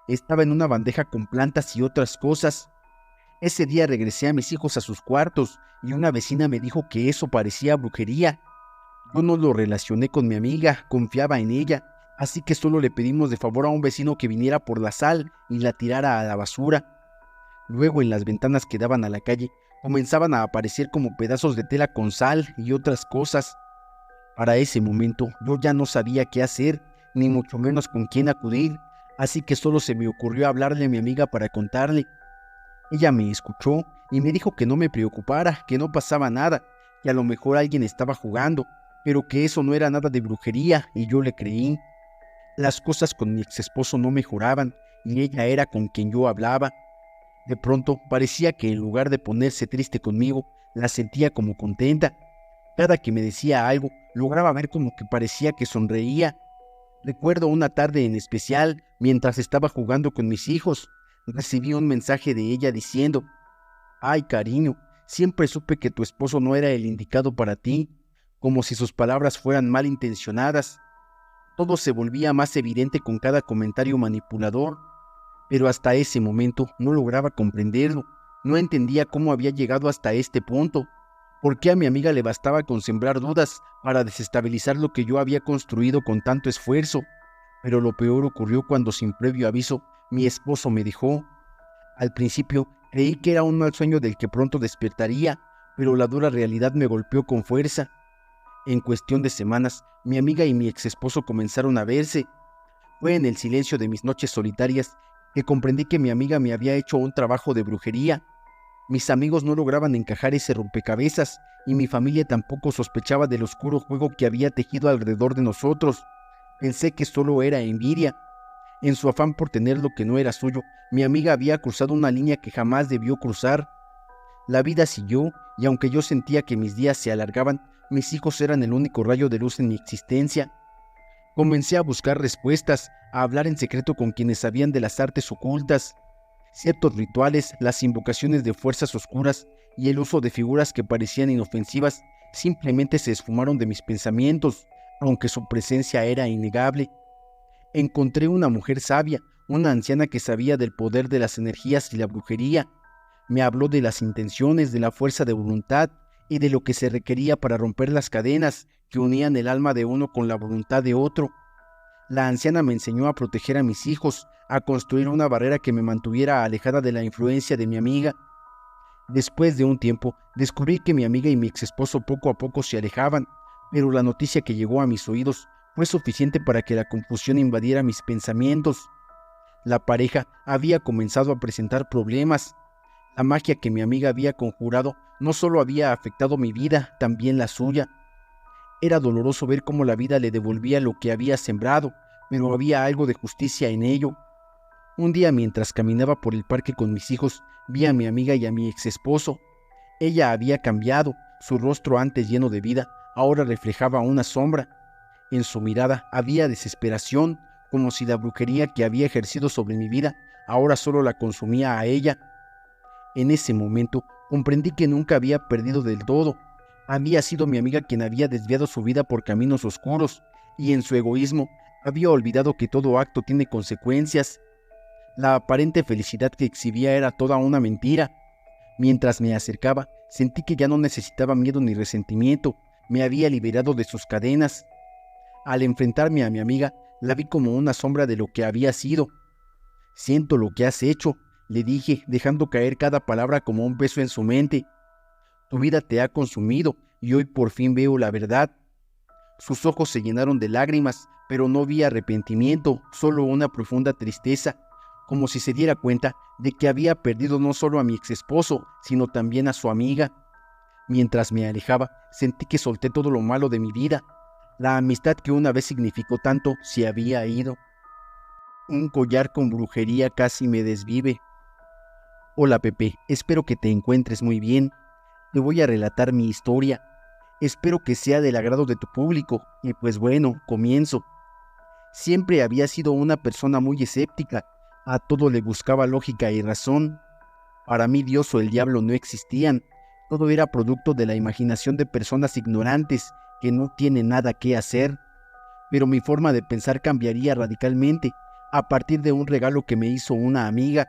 Estaba en una bandeja con plantas y otras cosas. Ese día regresé a mis hijos a sus cuartos y una vecina me dijo que eso parecía brujería. Yo no lo relacioné con mi amiga, confiaba en ella, así que solo le pedimos de favor a un vecino que viniera por la sal y la tirara a la basura. Luego en las ventanas que daban a la calle comenzaban a aparecer como pedazos de tela con sal y otras cosas. Para ese momento yo ya no sabía qué hacer, ni mucho menos con quién acudir, así que solo se me ocurrió hablarle a mi amiga para contarle. Ella me escuchó y me dijo que no me preocupara, que no pasaba nada, que a lo mejor alguien estaba jugando, pero que eso no era nada de brujería, y yo le creí. Las cosas con mi ex esposo no mejoraban, y ella era con quien yo hablaba. De pronto parecía que en lugar de ponerse triste conmigo, la sentía como contenta. Cada que me decía algo, lograba ver como que parecía que sonreía. Recuerdo una tarde en especial, mientras estaba jugando con mis hijos, recibí un mensaje de ella diciendo: «Ay, cariño, siempre supe que tu esposo no era el indicado para ti», como si sus palabras fueran malintencionadas. Todo se volvía más evidente con cada comentario manipulador, pero hasta ese momento no lograba comprenderlo. No entendía cómo había llegado hasta este punto. ¿Por qué a mi amiga le bastaba con sembrar dudas para desestabilizar lo que yo había construido con tanto esfuerzo? Pero lo peor ocurrió cuando, sin previo aviso, mi esposo me dejó. Al principio creí que era un mal sueño del que pronto despertaría, pero la dura realidad me golpeó con fuerza. En cuestión de semanas, mi amiga y mi ex esposo comenzaron a verse. Fue en el silencio de mis noches solitarias que comprendí que mi amiga me había hecho un trabajo de brujería. Mis amigos no lograban encajar ese rompecabezas y mi familia tampoco sospechaba del oscuro juego que había tejido alrededor de nosotros. Pensé que solo era envidia. En su afán por tener lo que no era suyo, mi amiga había cruzado una línea que jamás debió cruzar. La vida siguió, y aunque yo sentía que mis días se alargaban, mis hijos eran el único rayo de luz en mi existencia. Comencé a buscar respuestas, a hablar en secreto con quienes sabían de las artes ocultas. Ciertos rituales, las invocaciones de fuerzas oscuras y el uso de figuras que parecían inofensivas simplemente se esfumaron de mis pensamientos, aunque su presencia era innegable. Encontré una mujer sabia, una anciana que sabía del poder de las energías y la brujería. Me habló de las intenciones, de la fuerza de voluntad y de lo que se requería para romper las cadenas que unían el alma de uno con la voluntad de otro. La anciana me enseñó a proteger a mis hijos, a construir una barrera que me mantuviera alejada de la influencia de mi amiga. Después de un tiempo, descubrí que mi amiga y mi ex esposo poco a poco se alejaban, pero la noticia que llegó a mis oídos fue suficiente para que la confusión invadiera mis pensamientos. La pareja había comenzado a presentar problemas. La magia que mi amiga había conjurado no solo había afectado mi vida, también la suya. Era doloroso ver cómo la vida le devolvía lo que había sembrado, pero había algo de justicia en ello. Un día, mientras caminaba por el parque con mis hijos, vi a mi amiga y a mi ex esposo. Ella había cambiado, su rostro antes lleno de vida, ahora reflejaba una sombra. En su mirada había desesperación, como si la brujería que había ejercido sobre mi vida ahora solo la consumía a ella. En ese momento comprendí que nunca había perdido del todo. Había sido mi amiga quien había desviado su vida por caminos oscuros y en su egoísmo había olvidado que todo acto tiene consecuencias. La aparente felicidad que exhibía era toda una mentira. Mientras me acercaba, sentí que ya no necesitaba miedo ni resentimiento, me había liberado de sus cadenas. Al enfrentarme a mi amiga, la vi como una sombra de lo que había sido. Siento lo que has hecho, le dije, dejando caer cada palabra como un peso en su mente. Tu vida te ha consumido y hoy por fin veo la verdad. Sus ojos se llenaron de lágrimas, pero no vi arrepentimiento, solo una profunda tristeza, como si se diera cuenta de que había perdido no solo a mi ex esposo, sino también a su amiga. Mientras me alejaba, sentí que solté todo lo malo de mi vida. La amistad que una vez significó tanto se había ido. Un collar con brujería casi me desvive. Hola Pepe, espero que te encuentres muy bien. Te voy a relatar mi historia. Espero que sea del agrado de tu público. Y pues bueno, comienzo. Siempre había sido una persona muy escéptica. A todo le buscaba lógica y razón. Para mí Dios o el diablo no existían. Todo era producto de la imaginación de personas ignorantes que no tienen nada que hacer. Pero mi forma de pensar cambiaría radicalmente a partir de un regalo que me hizo una amiga.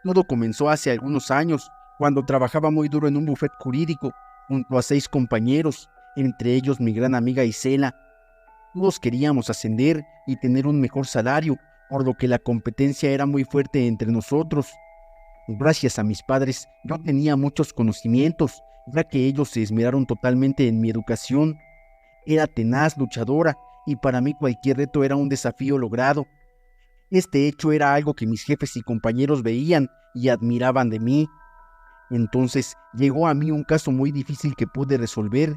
Todo comenzó hace algunos años, cuando trabajaba muy duro en un bufet jurídico, junto a 6 compañeros, entre ellos mi gran amiga Isela. Todos queríamos ascender y tener un mejor salario, por lo que la competencia era muy fuerte entre nosotros. Gracias a mis padres, yo tenía muchos conocimientos, ya que ellos se esmeraron totalmente en mi educación. Era tenaz, luchadora, y para mí cualquier reto era un desafío logrado. Este hecho era algo que mis jefes y compañeros veían y admiraban de mí. Entonces llegó a mí un caso muy difícil que pude resolver,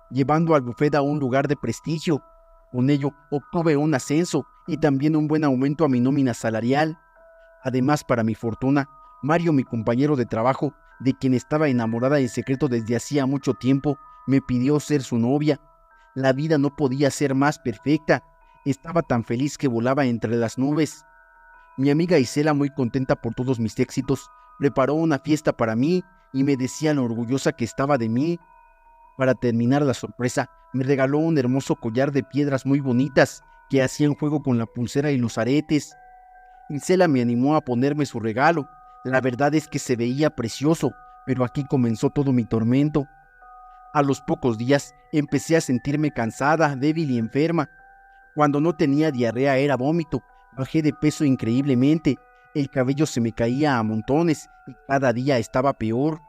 llevando al bufet a un lugar de prestigio. Con ello obtuve un ascenso y también un buen aumento a mi nómina salarial. Además, para mi fortuna, Mario, mi compañero de trabajo, de quien estaba enamorada en secreto desde hacía mucho tiempo, me pidió ser su novia. La vida no podía ser más perfecta. Estaba tan feliz que volaba entre las nubes. Mi amiga Isela, muy contenta por todos mis éxitos, preparó una fiesta para mí y me decía lo orgullosa que estaba de mí. Para terminar la sorpresa, me regaló un hermoso collar de piedras muy bonitas que hacían juego con la pulsera y los aretes. Isela me animó a ponerme su regalo. La verdad es que se veía precioso, pero aquí comenzó todo mi tormento. A los pocos días empecé a sentirme cansada, débil y enferma. Cuando no tenía diarrea era vómito. Bajé de peso increíblemente. El cabello se me caía a montones y cada día estaba peor.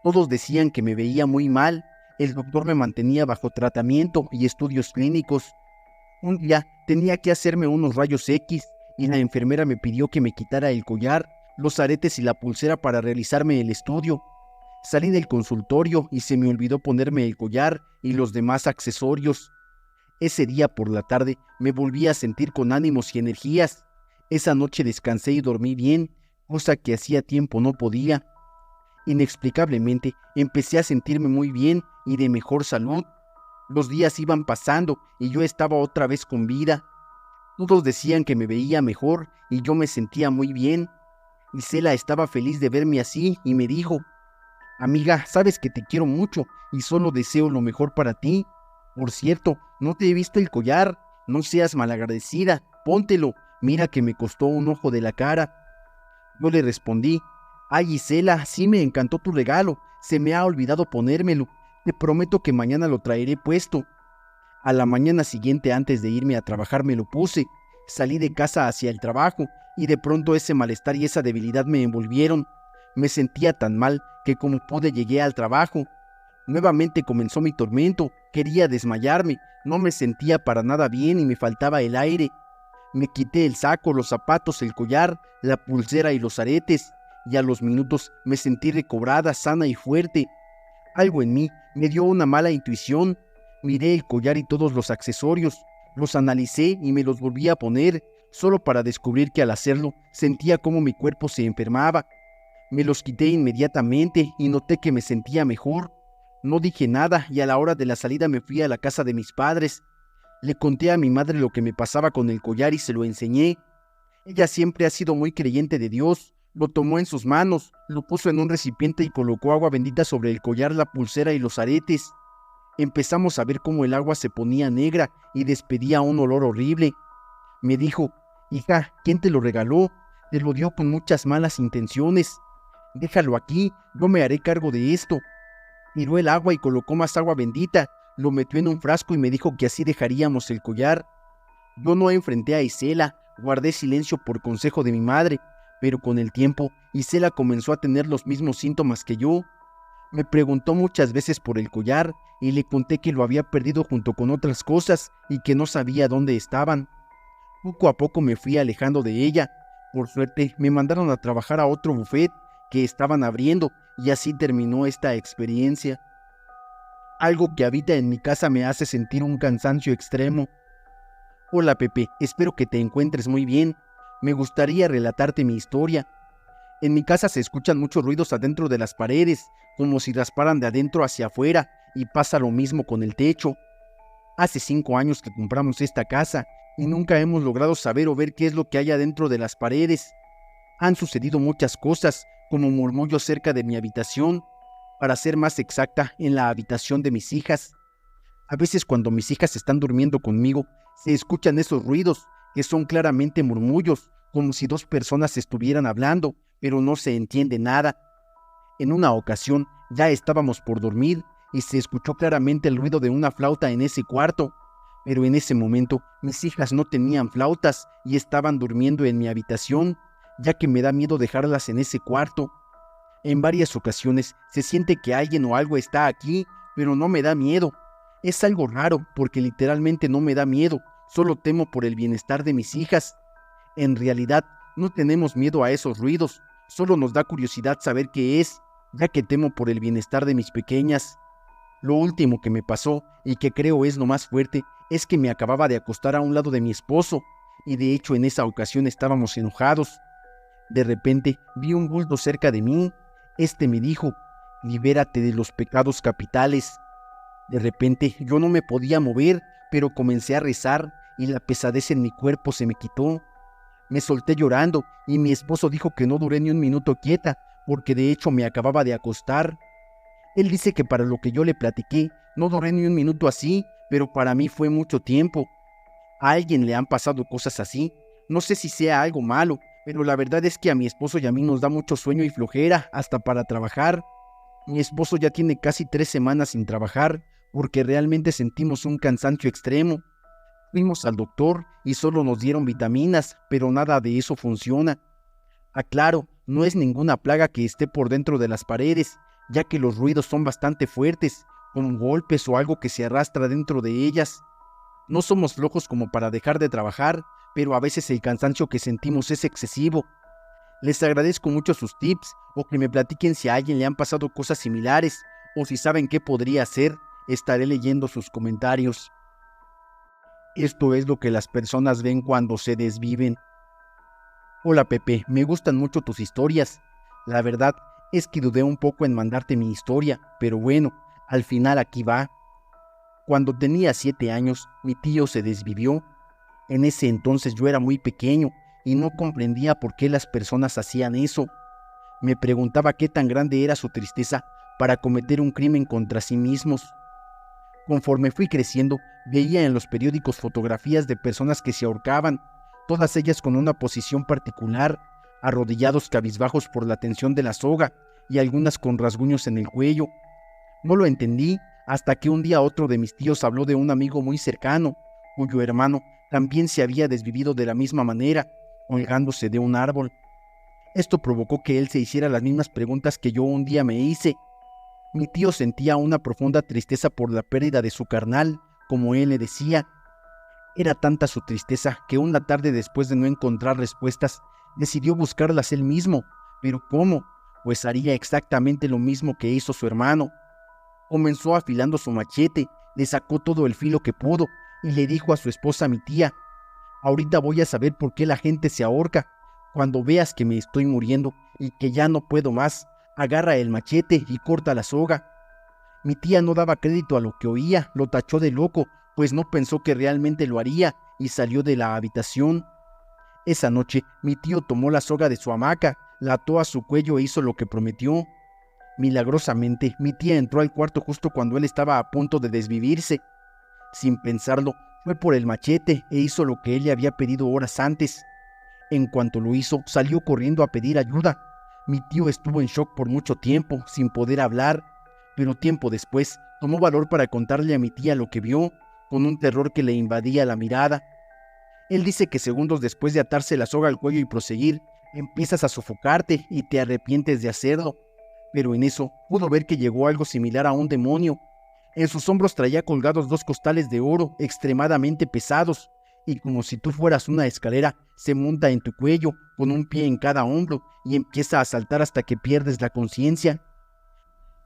Todos decían que me veía muy mal. El doctor me mantenía bajo tratamiento y estudios clínicos. Un día tenía que hacerme unos rayos X y la enfermera me pidió que me quitara el collar, los aretes y la pulsera para realizarme el estudio. Salí del consultorio y se me olvidó ponerme el collar y los demás accesorios. Ese día por la tarde me volví a sentir con ánimos y energías. Esa noche descansé y dormí bien, cosa que hacía tiempo no podía. Inexplicablemente empecé a sentirme muy bien y de mejor salud. Los días iban pasando y yo estaba otra vez con vida. Todos decían que me veía mejor y yo me sentía muy bien. Isela estaba feliz de verme así y me dijo: amiga, sabes que te quiero mucho y solo deseo lo mejor para ti. Por cierto, no te he visto el collar. No seas malagradecida, póntelo. Mira que me costó un ojo de la cara. Yo le respondí: ay, Gisela, sí me encantó tu regalo. Se me ha olvidado ponérmelo. Te prometo que mañana lo traeré puesto. A la mañana siguiente, antes de irme a trabajar, me lo puse. Salí de casa hacia el trabajo y de pronto ese malestar y esa debilidad me envolvieron. Me sentía tan mal que como pude llegué al trabajo. Nuevamente comenzó mi tormento. Quería desmayarme. No me sentía para nada bien y me faltaba el aire. Me quité el saco, los zapatos, el collar, la pulsera y los aretes, y a los minutos me sentí recobrada, sana y fuerte. Algo en mí me dio una mala intuición. Miré el collar y todos los accesorios, los analicé y me los volví a poner, solo para descubrir que al hacerlo sentía cómo mi cuerpo se enfermaba. Me los quité inmediatamente y noté que me sentía mejor. No dije nada y a la hora de la salida me fui a la casa de mis padres. Le conté a mi madre lo que me pasaba con el collar y se lo enseñé. Ella siempre ha sido muy creyente de Dios, Lo tomó en sus manos, lo puso en un recipiente y colocó agua bendita sobre el collar, la pulsera y los aretes. Empezamos a ver cómo el agua se ponía negra y despedía un olor horrible. Me dijo: hija, ¿quién te lo regaló? Te lo dio con muchas malas intenciones. Déjalo aquí, yo me haré cargo de esto. Tiró el agua y colocó más agua bendita, lo metió en un frasco y me dijo que así dejaríamos el collar. Yo no enfrenté a Isela, guardé silencio por consejo de mi madre, pero con el tiempo Isela comenzó a tener los mismos síntomas que yo. Me preguntó muchas veces por el collar y le conté que lo había perdido junto con otras cosas y que no sabía dónde estaban. Poco a poco me fui alejando de ella. Por suerte me mandaron a trabajar a otro buffet que estaban abriendo y así terminó esta experiencia. Algo que habita en mi casa me hace sentir un cansancio extremo. Hola Pepe, espero que te encuentres muy bien. Me gustaría relatarte mi historia. En mi casa se escuchan muchos ruidos adentro de las paredes, como si rasparan de adentro hacia afuera, y pasa lo mismo con el techo. Hace 5 años que compramos esta casa y nunca hemos logrado saber o ver qué es lo que hay adentro de las paredes. Han sucedido muchas cosas, como murmullos cerca de mi habitación, para ser más exacta, en la habitación de mis hijas. A veces cuando mis hijas están durmiendo conmigo, se escuchan esos ruidos, que son claramente murmullos, como si dos personas estuvieran hablando, pero no se entiende nada. En una ocasión ya estábamos por dormir y se escuchó claramente el ruido de una flauta en ese cuarto, pero en ese momento mis hijas no tenían flautas y estaban durmiendo en mi habitación, ya que me da miedo dejarlas en ese cuarto. En varias ocasiones se siente que alguien o algo está aquí, pero no me da miedo. Es algo raro porque literalmente no me da miedo, solo temo por el bienestar de mis hijas. En realidad no tenemos miedo a esos ruidos, solo nos da curiosidad saber qué es, ya que temo por el bienestar de mis pequeñas. Lo último que me pasó, y que creo es lo más fuerte, es que me acababa de acostar a un lado de mi esposo, y de hecho en esa ocasión estábamos enojados. De repente vi un bulto cerca de mí. Este me dijo: libérate de los pecados capitales. De repente yo no me podía mover, pero comencé a rezar y la pesadez en mi cuerpo se me quitó. Me solté llorando y mi esposo dijo que no duré ni un minuto quieta, porque de hecho me acababa de acostar. Él dice que para lo que yo le platiqué, no duré ni un minuto así, pero para mí fue mucho tiempo. A alguien le han pasado cosas así. No sé si sea algo malo, pero la verdad es que a mi esposo y a mí nos da mucho sueño y flojera, hasta para trabajar. Mi esposo ya tiene casi 3 semanas sin trabajar, porque realmente sentimos un cansancio extremo. Fuimos al doctor y solo nos dieron vitaminas, pero nada de eso funciona. Aclaro, no es ninguna plaga que esté por dentro de las paredes, ya que los ruidos son bastante fuertes, como golpes o algo que se arrastra dentro de ellas. No somos flojos como para dejar de trabajar, pero a veces el cansancio que sentimos es excesivo. Les agradezco mucho sus tips, o que me platiquen si a alguien le han pasado cosas similares, o si saben qué podría hacer. Estaré leyendo sus comentarios. Esto es lo que las personas ven cuando se desviven. Hola Pepe, me gustan mucho tus historias. La verdad es que dudé un poco en mandarte mi historia, pero bueno, al final aquí va. Cuando tenía 7 años, mi tío se desvivió. En ese entonces yo era muy pequeño y no comprendía por qué las personas hacían eso. Me preguntaba qué tan grande era su tristeza para cometer un crimen contra sí mismos. Conforme fui creciendo, veía en los periódicos fotografías de personas que se ahorcaban, todas ellas con una posición particular, arrodillados cabizbajos por la tensión de la soga y algunas con rasguños en el cuello. No lo entendí hasta que un día otro de mis tíos habló de un amigo muy cercano, cuyo hermano también se había desvivido de la misma manera, colgándose de un árbol. Esto provocó que él se hiciera las mismas preguntas que yo un día me hice. Mi tío sentía una profunda tristeza por la pérdida de su carnal, como él le decía. Era tanta su tristeza que una tarde, después de no encontrar respuestas, decidió buscarlas él mismo. ¿Pero cómo? Pues haría exactamente lo mismo que hizo su hermano. Comenzó afilando su machete, le sacó todo el filo que pudo y le dijo a su esposa, mi tía: ahorita voy a saber por qué la gente se ahorca. Cuando veas que me estoy muriendo y que ya no puedo más, agarra el machete y corta la soga. Mi tía no daba crédito a lo que oía, lo tachó de loco, pues no pensó que realmente lo haría, y salió de la habitación. Esa noche mi tío tomó la soga de su hamaca, la ató a su cuello e hizo lo que prometió. Milagrosamente, mi tía entró al cuarto justo cuando él estaba a punto de desvivirse. Sin pensarlo, fue por el machete e hizo lo que él le había pedido horas antes. En cuanto lo hizo, salió corriendo a pedir ayuda. Mi tío estuvo en shock por mucho tiempo, sin poder hablar, pero tiempo después tomó valor para contarle a mi tía lo que vio, con un terror que le invadía la mirada. Él dice que segundos después de atarse la soga al cuello y proseguir, empiezas a sofocarte y te arrepientes de hacerlo. Pero en eso pudo ver que llegó algo similar a un demonio. En sus hombros traía colgados 2 costales de oro extremadamente pesados, y como si tú fueras una escalera, se monta en tu cuello, con un pie en cada hombro, y empieza a saltar hasta que pierdes la conciencia.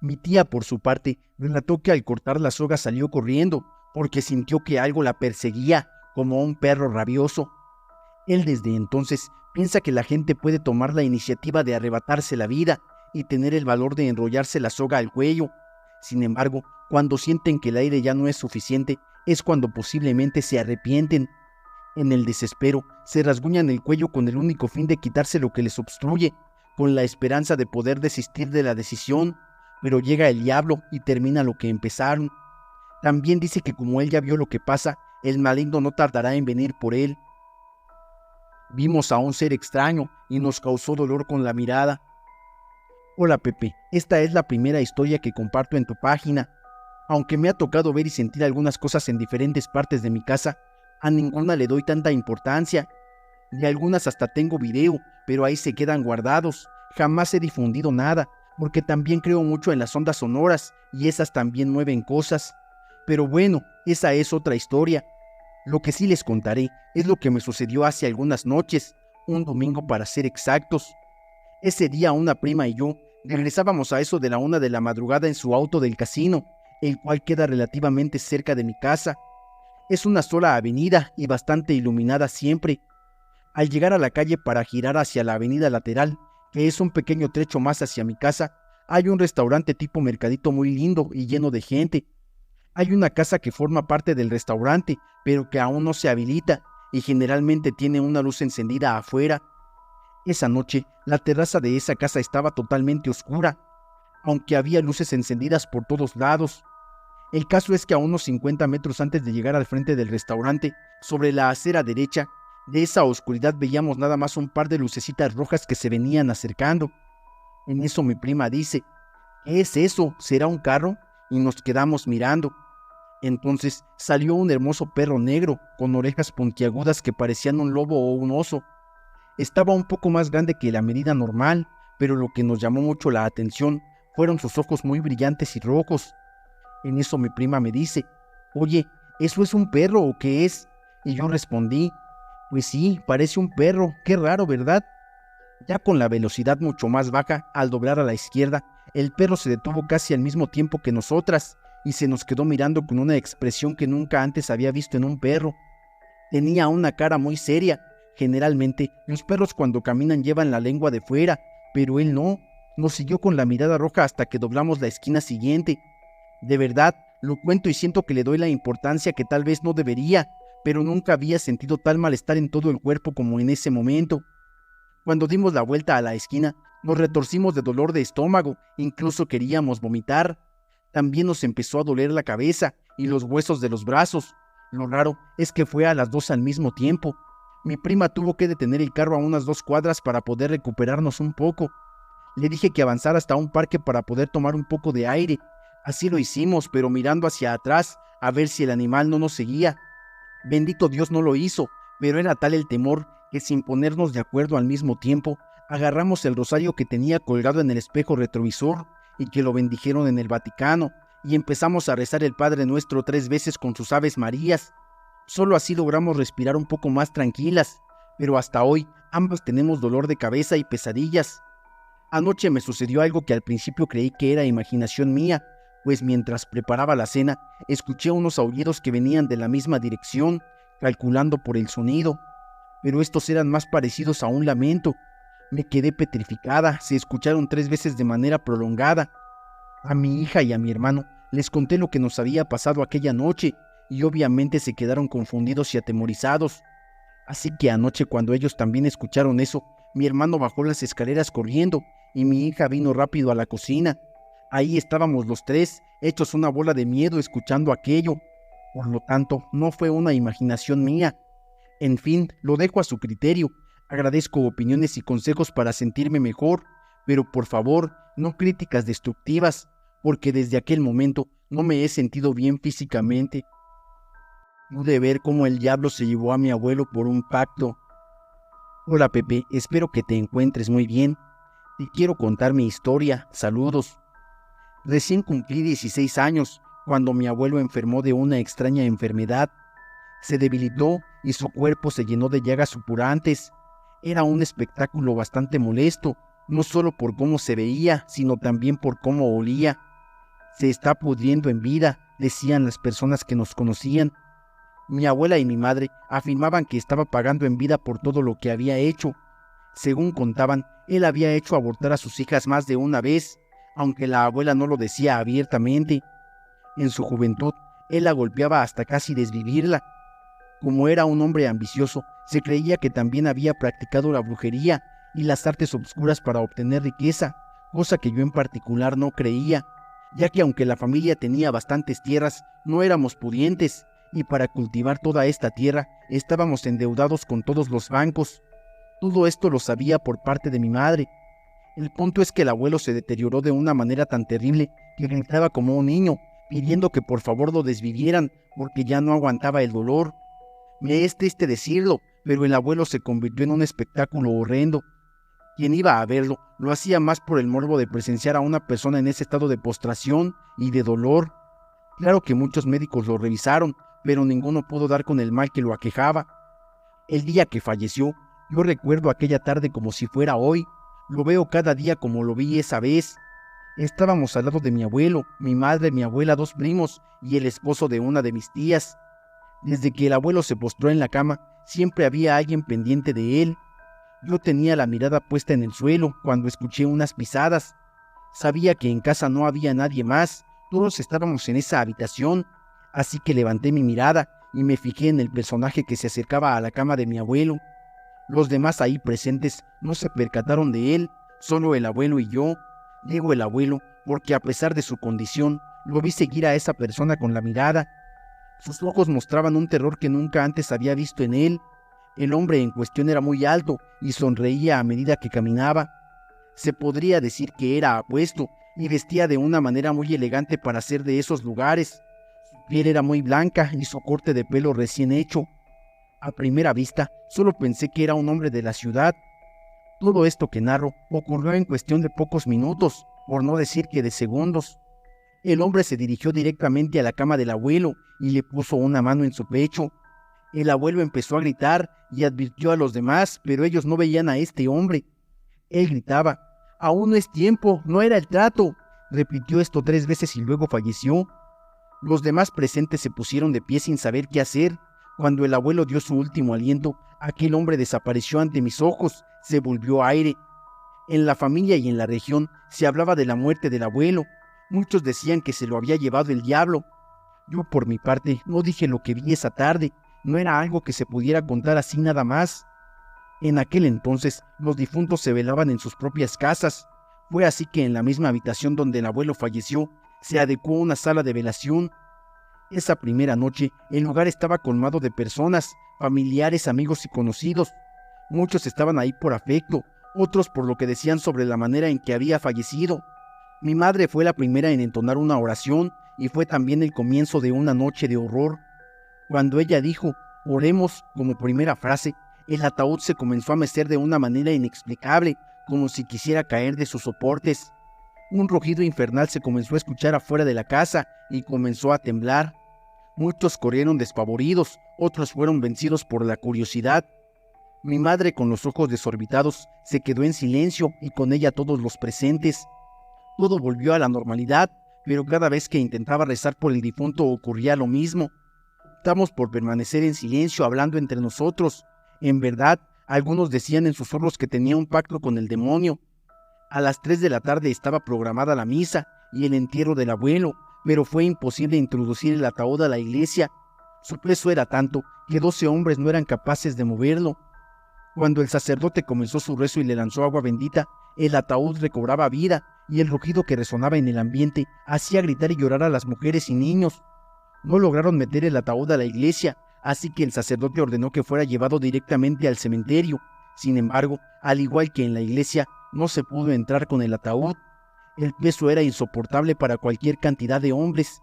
Mi tía, por su parte, relató que al cortar la soga salió corriendo, porque sintió que algo la perseguía, como un perro rabioso. Él desde entonces piensa que la gente puede tomar la iniciativa de arrebatarse la vida y tener el valor de enrollarse la soga al cuello. Sin embargo, cuando sienten que el aire ya no es suficiente, es cuando posiblemente se arrepienten. En el desespero, se rasguñan el cuello con el único fin de quitarse lo que les obstruye, con la esperanza de poder desistir de la decisión, pero llega el diablo y termina lo que empezaron. También dice que como él ya vio lo que pasa, el maligno no tardará en venir por él. Vimos a un ser extraño y nos causó dolor con la mirada. Hola Pepe, esta es la primera historia que comparto en tu página. Aunque me ha tocado ver y sentir algunas cosas en diferentes partes de mi casa, a ninguna le doy tanta importancia. De algunas hasta tengo video, pero ahí se quedan guardados. Jamás he difundido nada, porque también creo mucho en las ondas sonoras y esas también mueven cosas. Pero bueno, esa es otra historia. Lo que sí les contaré es lo que me sucedió hace algunas noches, un domingo para ser exactos. Ese día una prima y yo regresábamos a eso de la 1 de la madrugada en su auto del casino, el cual queda relativamente cerca de mi casa. Es una sola avenida y bastante iluminada siempre. Al llegar a la calle para girar hacia la avenida lateral, que es un pequeño trecho más hacia mi casa, hay un restaurante tipo mercadito muy lindo y lleno de gente. Hay una casa que forma parte del restaurante, pero que aún no se habilita y generalmente tiene una luz encendida afuera. Esa noche, la terraza de esa casa estaba totalmente oscura, aunque había luces encendidas por todos lados. El caso es que a unos 50 metros antes de llegar al frente del restaurante, sobre la acera derecha, de esa oscuridad veíamos nada más un par de lucecitas rojas que se venían acercando. En eso mi prima dice, ¿qué es eso? ¿Será un carro? Y nos quedamos mirando. Entonces salió un hermoso perro negro, con orejas puntiagudas que parecían un lobo o un oso. Estaba un poco más grande que la medida normal, pero lo que nos llamó mucho la atención fueron sus ojos muy brillantes y rojos. En eso mi prima me dice, oye, ¿eso es un perro o qué es? Y yo respondí, pues sí, parece un perro, qué raro, ¿verdad? Ya con la velocidad mucho más baja, al doblar a la izquierda, el perro se detuvo casi al mismo tiempo que nosotras y se nos quedó mirando con una expresión que nunca antes había visto en un perro. Tenía una cara muy seria. Generalmente, los perros cuando caminan llevan la lengua de fuera, pero él no. Nos siguió con la mirada roja hasta que doblamos la esquina siguiente. De verdad, lo cuento y siento que le doy la importancia que tal vez no debería, pero nunca había sentido tal malestar en todo el cuerpo como en ese momento. Cuando dimos la vuelta a la esquina, nos retorcimos de dolor de estómago, incluso queríamos vomitar. También nos empezó a doler la cabeza y los huesos de los brazos. Lo raro es que fue a las 2 al mismo tiempo. Mi prima tuvo que detener el carro a unas 2 cuadras para poder recuperarnos un poco. Le dije que avanzara hasta un parque para poder tomar un poco de aire. Así lo hicimos, pero mirando hacia atrás a ver si el animal no nos seguía. Bendito Dios no lo hizo, pero era tal el temor que sin ponernos de acuerdo al mismo tiempo, agarramos el rosario que tenía colgado en el espejo retrovisor y que lo bendijeron en el Vaticano, y empezamos a rezar el Padre Nuestro 3 veces con sus Aves Marías. Solo así logramos respirar un poco más tranquilas, pero hasta hoy ambas tenemos dolor de cabeza y pesadillas. Anoche me sucedió algo que al principio creí que era imaginación mía, pues mientras preparaba la cena, escuché unos aullidos que venían de la misma dirección, calculando por el sonido, pero estos eran más parecidos a un lamento. Me quedé petrificada, se escucharon 3 veces de manera prolongada. A mi hija y a mi hermano les conté lo que nos había pasado aquella noche, y obviamente se quedaron confundidos y atemorizados. Así que anoche, cuando ellos también escucharon eso, Mi hermano bajó las escaleras corriendo y mi hija vino rápido a la cocina. Ahí estábamos los tres, hechos una bola de miedo escuchando aquello. Por lo tanto, no fue una imaginación mía. En fin, lo dejo a su criterio. Agradezco opiniones y consejos para sentirme mejor, pero por favor, no críticas destructivas, porque desde aquel momento no me he sentido bien físicamente. Pude ver cómo el diablo se llevó a mi abuelo por un pacto. Hola Pepe, espero que te encuentres muy bien. Te quiero contar mi historia. Saludos. Recién cumplí 16 años cuando mi abuelo enfermó de una extraña enfermedad. Se debilitó y su cuerpo se llenó de llagas supurantes. Era un espectáculo bastante molesto, no solo por cómo se veía, sino también por cómo olía. Se está pudriendo en vida, decían las personas que nos conocían. Mi abuela y mi madre afirmaban que estaba pagando en vida por todo lo que había hecho. Según contaban, él había hecho abortar a sus hijas más de una vez, aunque la abuela no lo decía abiertamente. En su juventud, él la golpeaba hasta casi desvivirla. Como era un hombre ambicioso, se creía que también había practicado la brujería y las artes obscuras para obtener riqueza, cosa que yo en particular no creía, ya que aunque la familia tenía bastantes tierras, no éramos pudientes, y para cultivar toda esta tierra estábamos endeudados con todos los bancos. Todo esto lo sabía por parte de mi madre. El punto es que el abuelo se deterioró de una manera tan terrible que gritaba como un niño, pidiendo que por favor lo desvivieran porque ya no aguantaba el dolor. Me es triste decirlo, pero el abuelo se convirtió en un espectáculo horrendo. Quien iba a verlo lo hacía más por el morbo de presenciar a una persona en ese estado de postración y de dolor. Claro que muchos médicos lo revisaron, pero ninguno pudo dar con el mal que lo aquejaba. El día que falleció, yo recuerdo aquella tarde como si fuera hoy. Lo veo cada día como lo vi esa vez. Estábamos al lado de mi abuelo, mi madre, mi abuela, dos primos y el esposo de una de mis tías. Desde que el abuelo se postró en la cama, siempre había alguien pendiente de él. Yo tenía la mirada puesta en el suelo cuando escuché unas pisadas. Sabía que en casa no había nadie más, todos estábamos en esa habitación, así que levanté mi mirada y me fijé en el personaje que se acercaba a la cama de mi abuelo. Los demás ahí presentes no se percataron de él, solo el abuelo y yo. Digo el abuelo porque a pesar de su condición, lo vi seguir a esa persona con la mirada. Sus ojos mostraban un terror que nunca antes había visto en él. El hombre en cuestión era muy alto y sonreía a medida que caminaba. Se podría decir que era apuesto y vestía de una manera muy elegante para ser de esos lugares. Su piel era muy blanca y su corte de pelo recién hecho. A primera vista, solo pensé que era un hombre de la ciudad. Todo esto que narro ocurrió en cuestión de pocos minutos, por no decir que de segundos. El hombre se dirigió directamente a la cama del abuelo y le puso una mano en su pecho. El abuelo empezó a gritar y advirtió a los demás, pero ellos no veían a este hombre. Él gritaba: «Aún no es tiempo, no era el trato». Repitió esto 3 veces y luego falleció. Los demás presentes se pusieron de pie sin saber qué hacer. Cuando el abuelo dio su último aliento, aquel hombre desapareció ante mis ojos, se volvió aire. En la familia y en la región se hablaba de la muerte del abuelo. Muchos decían que se lo había llevado el diablo. Yo por mi parte no dije lo que vi esa tarde, no era algo que se pudiera contar así nada más. En aquel entonces los difuntos se velaban en sus propias casas. Fue así que en la misma habitación donde el abuelo falleció, se adecuó una sala de velación. Esa primera noche el lugar estaba colmado de personas, familiares, amigos y conocidos. Muchos estaban ahí por afecto, otros por lo que decían sobre la manera en que había fallecido. Mi madre fue la primera en entonar una oración y fue también el comienzo de una noche de horror. Cuando ella dijo «oremos» como primera frase, el ataúd se comenzó a mecer de una manera inexplicable, como si quisiera caer de sus soportes. Un rugido infernal se comenzó a escuchar afuera de la casa y comenzó a temblar. Muchos corrieron despavoridos, otros fueron vencidos por la curiosidad. Mi madre, con los ojos desorbitados, se quedó en silencio y con ella todos los presentes. Todo volvió a la normalidad, pero cada vez que intentaba rezar por el difunto ocurría lo mismo. Optamos por permanecer en silencio hablando entre nosotros. En verdad, algunos decían en susurros que tenía un pacto con el demonio. A las 3 de la tarde estaba programada la misa y el entierro del abuelo, pero fue imposible introducir el ataúd a la iglesia. Su peso era tanto que 12 hombres no eran capaces de moverlo. Cuando el sacerdote comenzó su rezo y le lanzó agua bendita, el ataúd recobraba vida y el rugido que resonaba en el ambiente hacía gritar y llorar a las mujeres y niños. No lograron meter el ataúd a la iglesia, así que el sacerdote ordenó que fuera llevado directamente al cementerio. Sin embargo, al igual que en la iglesia, no se pudo entrar con el ataúd. El peso era insoportable para cualquier cantidad de hombres.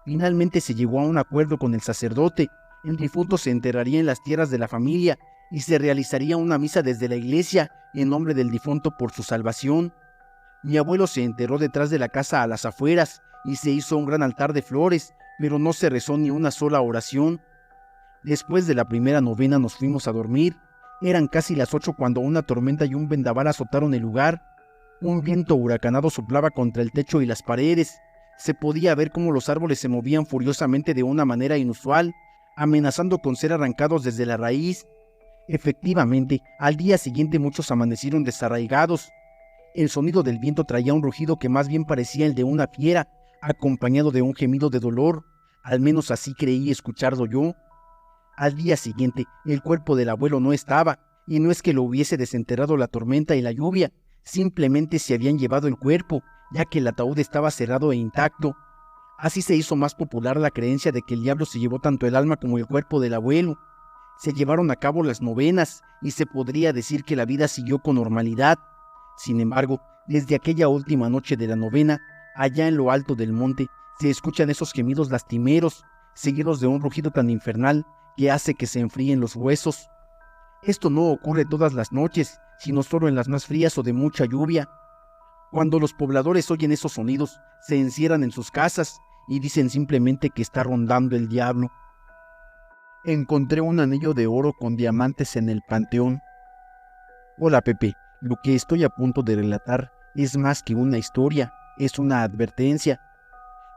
Finalmente se llegó a un acuerdo con el sacerdote. El difunto se enterraría en las tierras de la familia y se realizaría una misa desde la iglesia en nombre del difunto por su salvación. Mi abuelo se enterró detrás de la casa a las afueras y se hizo un gran altar de flores, pero no se rezó ni una sola oración. Después de la primera novena nos fuimos a dormir. Eran casi las 8 cuando una tormenta y un vendaval azotaron el lugar. Un viento huracanado soplaba contra el techo y las paredes. Se podía ver cómo los árboles se movían furiosamente de una manera inusual, amenazando con ser arrancados desde la raíz. Efectivamente, al día siguiente muchos amanecieron desarraigados. El sonido del viento traía un rugido que más bien parecía el de una fiera, acompañado de un gemido de dolor. Al menos así creí escucharlo yo. Al día siguiente, el cuerpo del abuelo no estaba, y no es que lo hubiese desenterrado la tormenta y la lluvia, simplemente se habían llevado el cuerpo, ya que el ataúd estaba cerrado e intacto. Así se hizo más popular la creencia de que el diablo se llevó tanto el alma como el cuerpo del abuelo. Se llevaron a cabo las novenas, y se podría decir que la vida siguió con normalidad. Sin embargo, desde aquella última noche de la novena, allá en lo alto del monte, se escuchan esos gemidos lastimeros, seguidos de un rugido tan infernal que hace que se enfríen los huesos. Esto no ocurre todas las noches, sino solo en las más frías o de mucha lluvia. Cuando los pobladores oyen esos sonidos, se encierran en sus casas y dicen simplemente que está rondando el diablo. Encontré un anillo de oro con diamantes en el panteón. Hola Pepe, lo que estoy a punto de relatar es más que una historia, es una advertencia.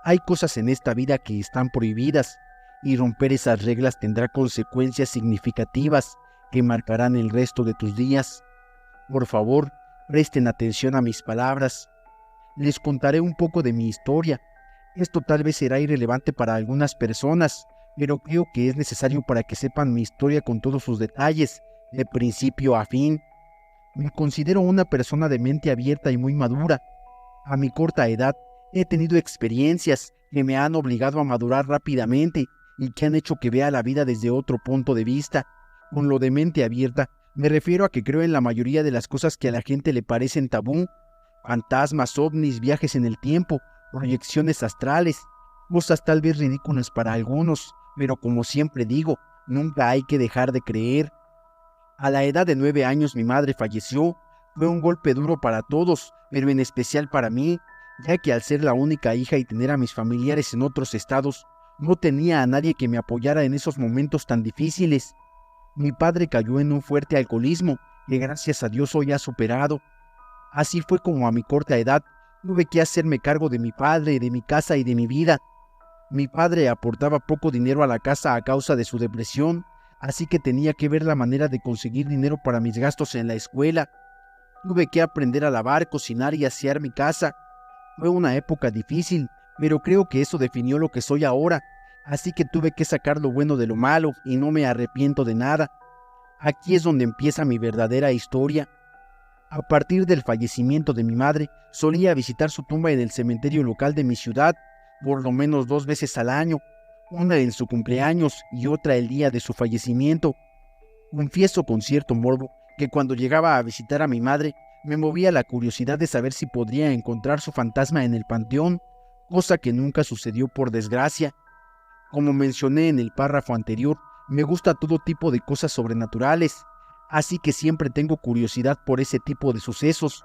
Hay cosas en esta vida que están prohibidas, y romper esas reglas tendrá consecuencias significativas que marcarán el resto de tus días. Por favor, presten atención a mis palabras. Les contaré un poco de mi historia. Esto tal vez será irrelevante para algunas personas, pero creo que es necesario para que sepan mi historia con todos sus detalles, de principio a fin. Me considero una persona de mente abierta y muy madura. A mi corta edad, he tenido experiencias que me han obligado a madurar rápidamente y que han hecho que vea la vida desde otro punto de vista. Con lo de mente abierta, me refiero a que creo en la mayoría de las cosas que a la gente le parecen tabú: fantasmas, ovnis, viajes en el tiempo, proyecciones astrales, cosas tal vez ridículas para algunos, pero como siempre digo, nunca hay que dejar de creer. A la edad de 9 años mi madre falleció. Fue un golpe duro para todos, pero en especial para mí, ya que al ser la única hija y tener a mis familiares en otros estados, no tenía a nadie que me apoyara en esos momentos tan difíciles. Mi padre cayó en un fuerte alcoholismo que gracias a Dios hoy ha superado. Así fue como a mi corta edad tuve que hacerme cargo de mi padre, de mi casa y de mi vida. Mi padre aportaba poco dinero a la casa a causa de su depresión, así que tenía que ver la manera de conseguir dinero para mis gastos en la escuela. Tuve que aprender a lavar, cocinar y asear mi casa. Fue una época difícil, pero creo que eso definió lo que soy ahora, así que tuve que sacar lo bueno de lo malo y no me arrepiento de nada. Aquí es donde empieza mi verdadera historia. A partir del fallecimiento de mi madre, solía visitar su tumba en el cementerio local de mi ciudad, por lo menos 2 veces al año, una en su cumpleaños y otra el día de su fallecimiento. Confieso con cierto morbo que cuando llegaba a visitar a mi madre, me movía la curiosidad de saber si podría encontrar su fantasma en el panteón, cosa que nunca sucedió por desgracia. Como mencioné en el párrafo anterior, me gusta todo tipo de cosas sobrenaturales, así que siempre tengo curiosidad por ese tipo de sucesos.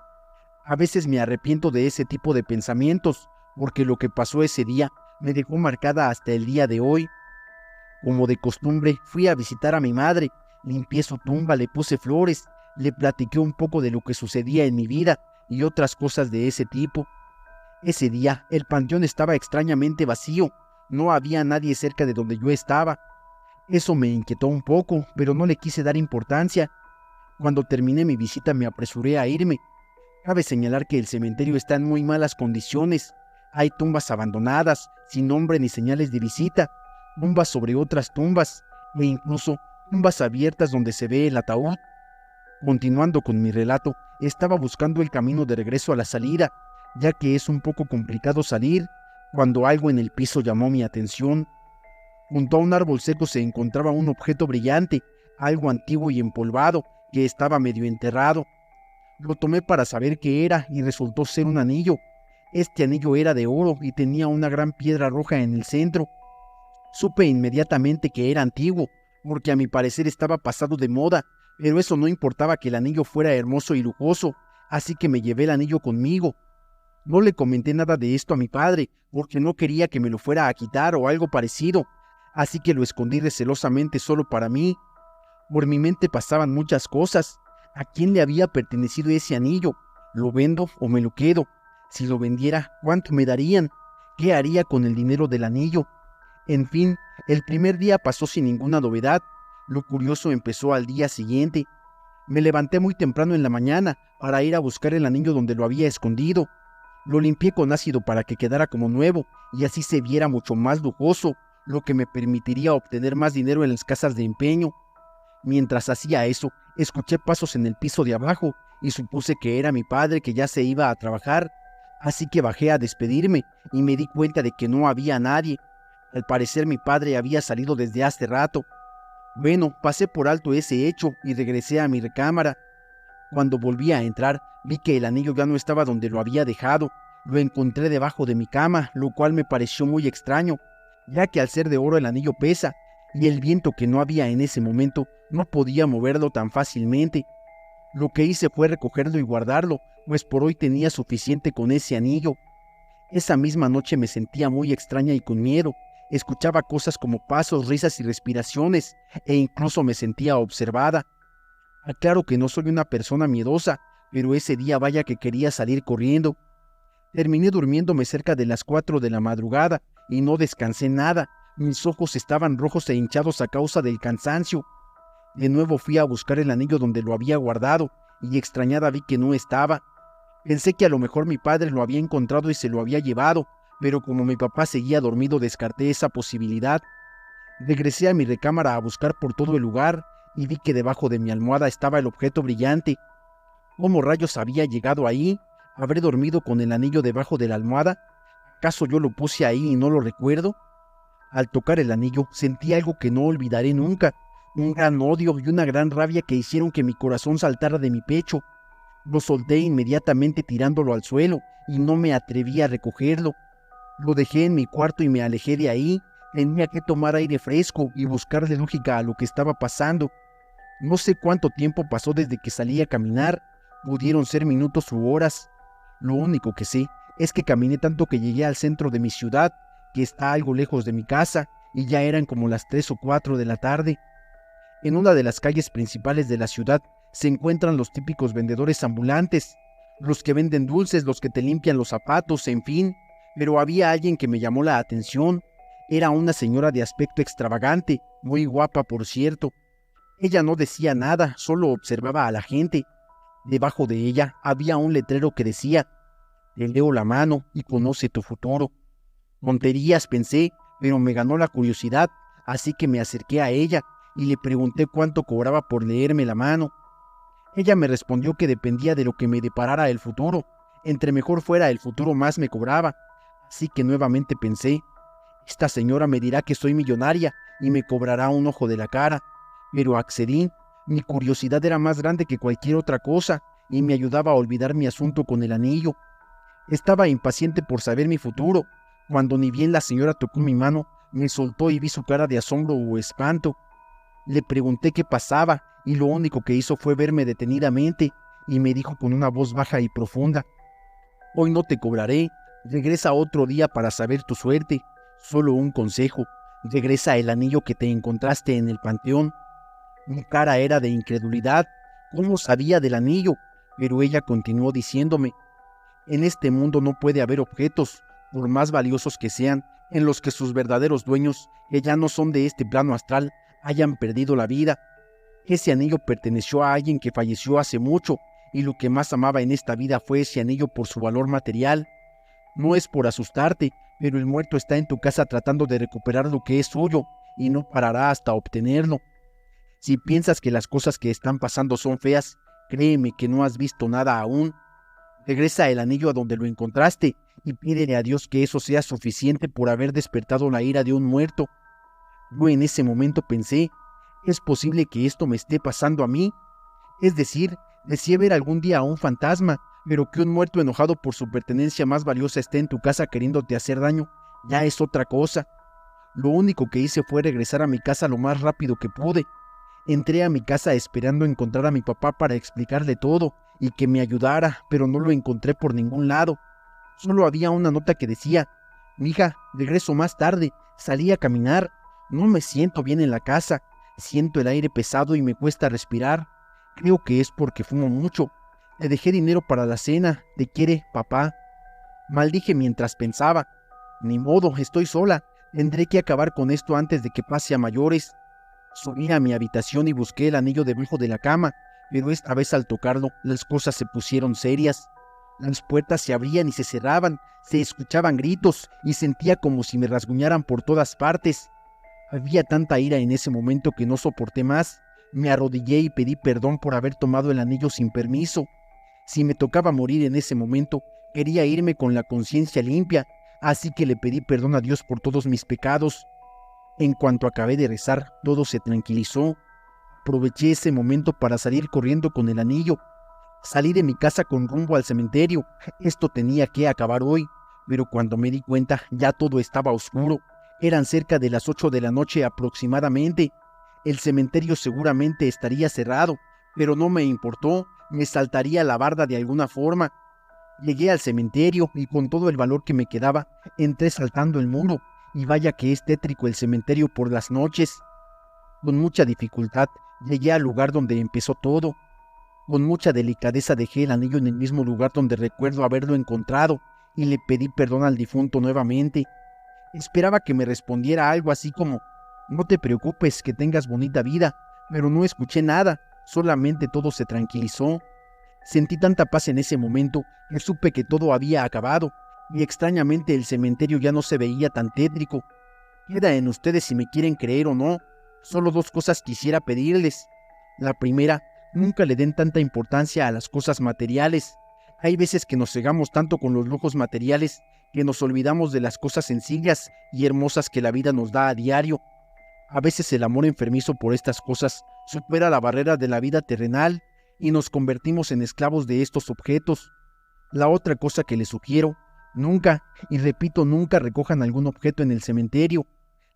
A veces me arrepiento de ese tipo de pensamientos, porque lo que pasó ese día me dejó marcada hasta el día de hoy. Como de costumbre, fui a visitar a mi madre, limpié su tumba, le puse flores, le platiqué un poco de lo que sucedía en mi vida y otras cosas de ese tipo. Ese día, el panteón estaba extrañamente vacío, no había nadie cerca de donde yo estaba. Eso me inquietó un poco, pero no le quise dar importancia. Cuando terminé mi visita me apresuré a irme. Cabe señalar que el cementerio está en muy malas condiciones. Hay tumbas abandonadas, sin nombre ni señales de visita, tumbas sobre otras tumbas, e incluso tumbas abiertas donde se ve el ataúd. Continuando con mi relato, estaba buscando el camino de regreso a la salida, ya que es un poco complicado salir, cuando algo en el piso llamó mi atención. Junto a un árbol seco se encontraba un objeto brillante, algo antiguo y empolvado, que estaba medio enterrado. Lo tomé para saber qué era y resultó ser un anillo. Este anillo era de oro y tenía una gran piedra roja en el centro. Supe inmediatamente que era antiguo, porque a mi parecer estaba pasado de moda, pero eso no importaba que el anillo fuera hermoso y lujoso, así que me llevé el anillo conmigo. No le comenté nada de esto a mi padre, porque no quería que me lo fuera a quitar o algo parecido, así que lo escondí recelosamente solo para mí. Por mi mente pasaban muchas cosas. ¿A quién le había pertenecido ese anillo? ¿Lo vendo o me lo quedo? Si lo vendiera, ¿cuánto me darían? ¿Qué haría con el dinero del anillo? En fin, el primer día pasó sin ninguna novedad. Lo curioso empezó al día siguiente. Me levanté muy temprano en la mañana para ir a buscar el anillo donde lo había escondido. Lo limpié con ácido para que quedara como nuevo y así se viera mucho más lujoso, lo que me permitiría obtener más dinero en las casas de empeño. Mientras hacía eso, escuché pasos en el piso de abajo y supuse que era mi padre que ya se iba a trabajar, así que bajé a despedirme y me di cuenta de que no había nadie. Al parecer mi padre había salido desde hace rato. Bueno, pasé por alto ese hecho y regresé a mi recámara. Cuando volví a entrar, vi que el anillo ya no estaba donde lo había dejado. Lo encontré debajo de mi cama, lo cual me pareció muy extraño, ya que al ser de oro el anillo pesa, y el viento que no había en ese momento no podía moverlo tan fácilmente. Lo que hice fue recogerlo y guardarlo, pues por hoy tenía suficiente con ese anillo. Esa misma noche me sentía muy extraña y con miedo. Escuchaba cosas como pasos, risas y respiraciones, e incluso me sentía observada. Aclaro que no soy una persona miedosa, pero ese día vaya que quería salir corriendo. Terminé durmiéndome cerca de las 4 de la madrugada y no descansé nada. Mis ojos estaban rojos e hinchados a causa del cansancio. De nuevo fui a buscar el anillo donde lo había guardado y extrañada vi que no estaba. Pensé que a lo mejor mi padre lo había encontrado y se lo había llevado, pero como mi papá seguía dormido descarté esa posibilidad. Regresé a mi recámara a buscar por todo el lugar y vi que debajo de mi almohada estaba el objeto brillante. ¿Cómo rayos había llegado ahí? ¿Habré dormido con el anillo debajo de la almohada? ¿Acaso yo lo puse ahí y no lo recuerdo? Al tocar el anillo sentí algo que no olvidaré nunca, un gran odio y una gran rabia que hicieron que mi corazón saltara de mi pecho. Lo solté inmediatamente tirándolo al suelo y no me atreví a recogerlo. Lo dejé en mi cuarto y me alejé de ahí. Tenía que tomar aire fresco y buscarle lógica a lo que estaba pasando. No sé cuánto tiempo pasó desde que salí a caminar. Pudieron ser minutos u horas. Lo único que sé es que caminé tanto que llegué al centro de mi ciudad, que está algo lejos de mi casa, y ya eran como las 3 o 4 de la tarde. En una de las calles principales de la ciudad se encuentran los típicos vendedores ambulantes, los que venden dulces, los que te limpian los zapatos, en fin. Pero había alguien que me llamó la atención. Era una señora de aspecto extravagante, muy guapa por cierto. Ella no decía nada, solo observaba a la gente. Debajo de ella había un letrero que decía: "Te leo la mano y conoce tu futuro". Tonterías pensé, pero me ganó la curiosidad, así que me acerqué a ella y le pregunté cuánto cobraba por leerme la mano. Ella me respondió que dependía de lo que me deparara el futuro. Entre mejor fuera el futuro, más me cobraba. Así que nuevamente pensé, esta señora me dirá que soy millonaria y me cobrará un ojo de la cara. Pero accedí. Mi curiosidad era más grande que cualquier otra cosa y me ayudaba a olvidar mi asunto con el anillo. Estaba impaciente por saber mi futuro, cuando ni bien la señora tocó mi mano, me soltó y vi su cara de asombro o espanto. Le pregunté qué pasaba y lo único que hizo fue verme detenidamente y me dijo con una voz baja y profunda: "Hoy no te cobraré, regresa otro día para saber tu suerte. Solo un consejo, regresa el anillo que te encontraste en el panteón". Mi cara era de incredulidad. ¿Cómo sabía del anillo? Pero ella continuó diciéndome: "En este mundo no puede haber objetos, por más valiosos que sean, en los que sus verdaderos dueños, que ya no son de este plano astral, hayan perdido la vida. Ese anillo perteneció a alguien que falleció hace mucho, y lo que más amaba en esta vida fue ese anillo por su valor material. No es por asustarte, pero el muerto está en tu casa tratando de recuperar lo que es suyo, y no parará hasta obtenerlo. Si piensas que las cosas que están pasando son feas, Créeme que no has visto nada aún. Regresa el anillo a donde lo encontraste y pídele a Dios que eso sea suficiente por haber despertado la ira de un muerto. Yo en ese momento pensé, ¿es posible que esto me esté pasando a mí? Es decir, deseé ver algún día a un fantasma, pero que un muerto enojado por su pertenencia más valiosa esté en tu casa queriéndote hacer daño, ya es otra cosa. Lo único que hice fue regresar a mi casa lo más rápido que pude. Entré a mi casa esperando encontrar a mi papá para explicarle todo y que me ayudara, pero no lo encontré por ningún lado. Solo había una nota que decía: mija, regreso más tarde, salí a caminar, no me siento bien en la casa, siento el aire pesado y me cuesta respirar. Creo que es porque fumo mucho. Te dejé dinero para la cena, te quiere, papá. Maldije mientras pensaba: ni modo, estoy sola, tendré que acabar con esto antes de que pase a mayores. Subí a mi habitación y busqué el anillo debajo de la cama, pero esta vez al tocarlo, las cosas se pusieron serias. Las puertas se abrían y se cerraban, se escuchaban gritos y sentía como si me rasguñaran por todas partes. Había tanta ira en ese momento que no soporté más. Me arrodillé y pedí perdón por haber tomado el anillo sin permiso. Si me tocaba morir en ese momento, quería irme con la conciencia limpia, así que le pedí perdón a Dios por todos mis pecados. En cuanto acabé de rezar, todo se tranquilizó. Aproveché ese momento para salir corriendo con el anillo. Salí de mi casa con rumbo al cementerio. Esto tenía que acabar hoy, pero cuando me di cuenta ya todo estaba oscuro. Eran cerca de las 8 de la noche aproximadamente. El cementerio seguramente estaría cerrado, pero no me importó, me saltaría la barda de alguna forma. Llegué al cementerio y con todo el valor que me quedaba, entré saltando el muro, y vaya que es tétrico el cementerio por las noches. Con mucha dificultad llegué al lugar donde empezó todo. Con mucha delicadeza dejé el anillo en el mismo lugar donde recuerdo haberlo encontrado y le pedí perdón al difunto nuevamente. Esperaba que me respondiera algo así como: no te preocupes, que tengas bonita vida, pero no escuché nada, solamente todo se tranquilizó. Sentí tanta paz en ese momento que supe que todo había acabado y extrañamente el cementerio ya no se veía tan tétrico. Queda en ustedes si me quieren creer o no. Solo dos cosas quisiera pedirles. La primera, nunca le den tanta importancia a las cosas materiales. Hay veces que nos cegamos tanto con los lujos materiales que nos olvidamos de las cosas sencillas y hermosas que la vida nos da a diario. A veces el amor enfermizo por estas cosas supera la barrera de la vida terrenal y nos convertimos en esclavos de estos objetos. La otra cosa que les sugiero: nunca, y repito, nunca recojan algún objeto en el cementerio.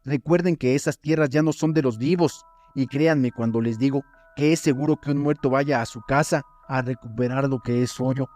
Recuerden que esas tierras ya no son de los vivos, y créanme cuando les digo que es seguro que un muerto vaya a su casa a recuperar lo que es suyo.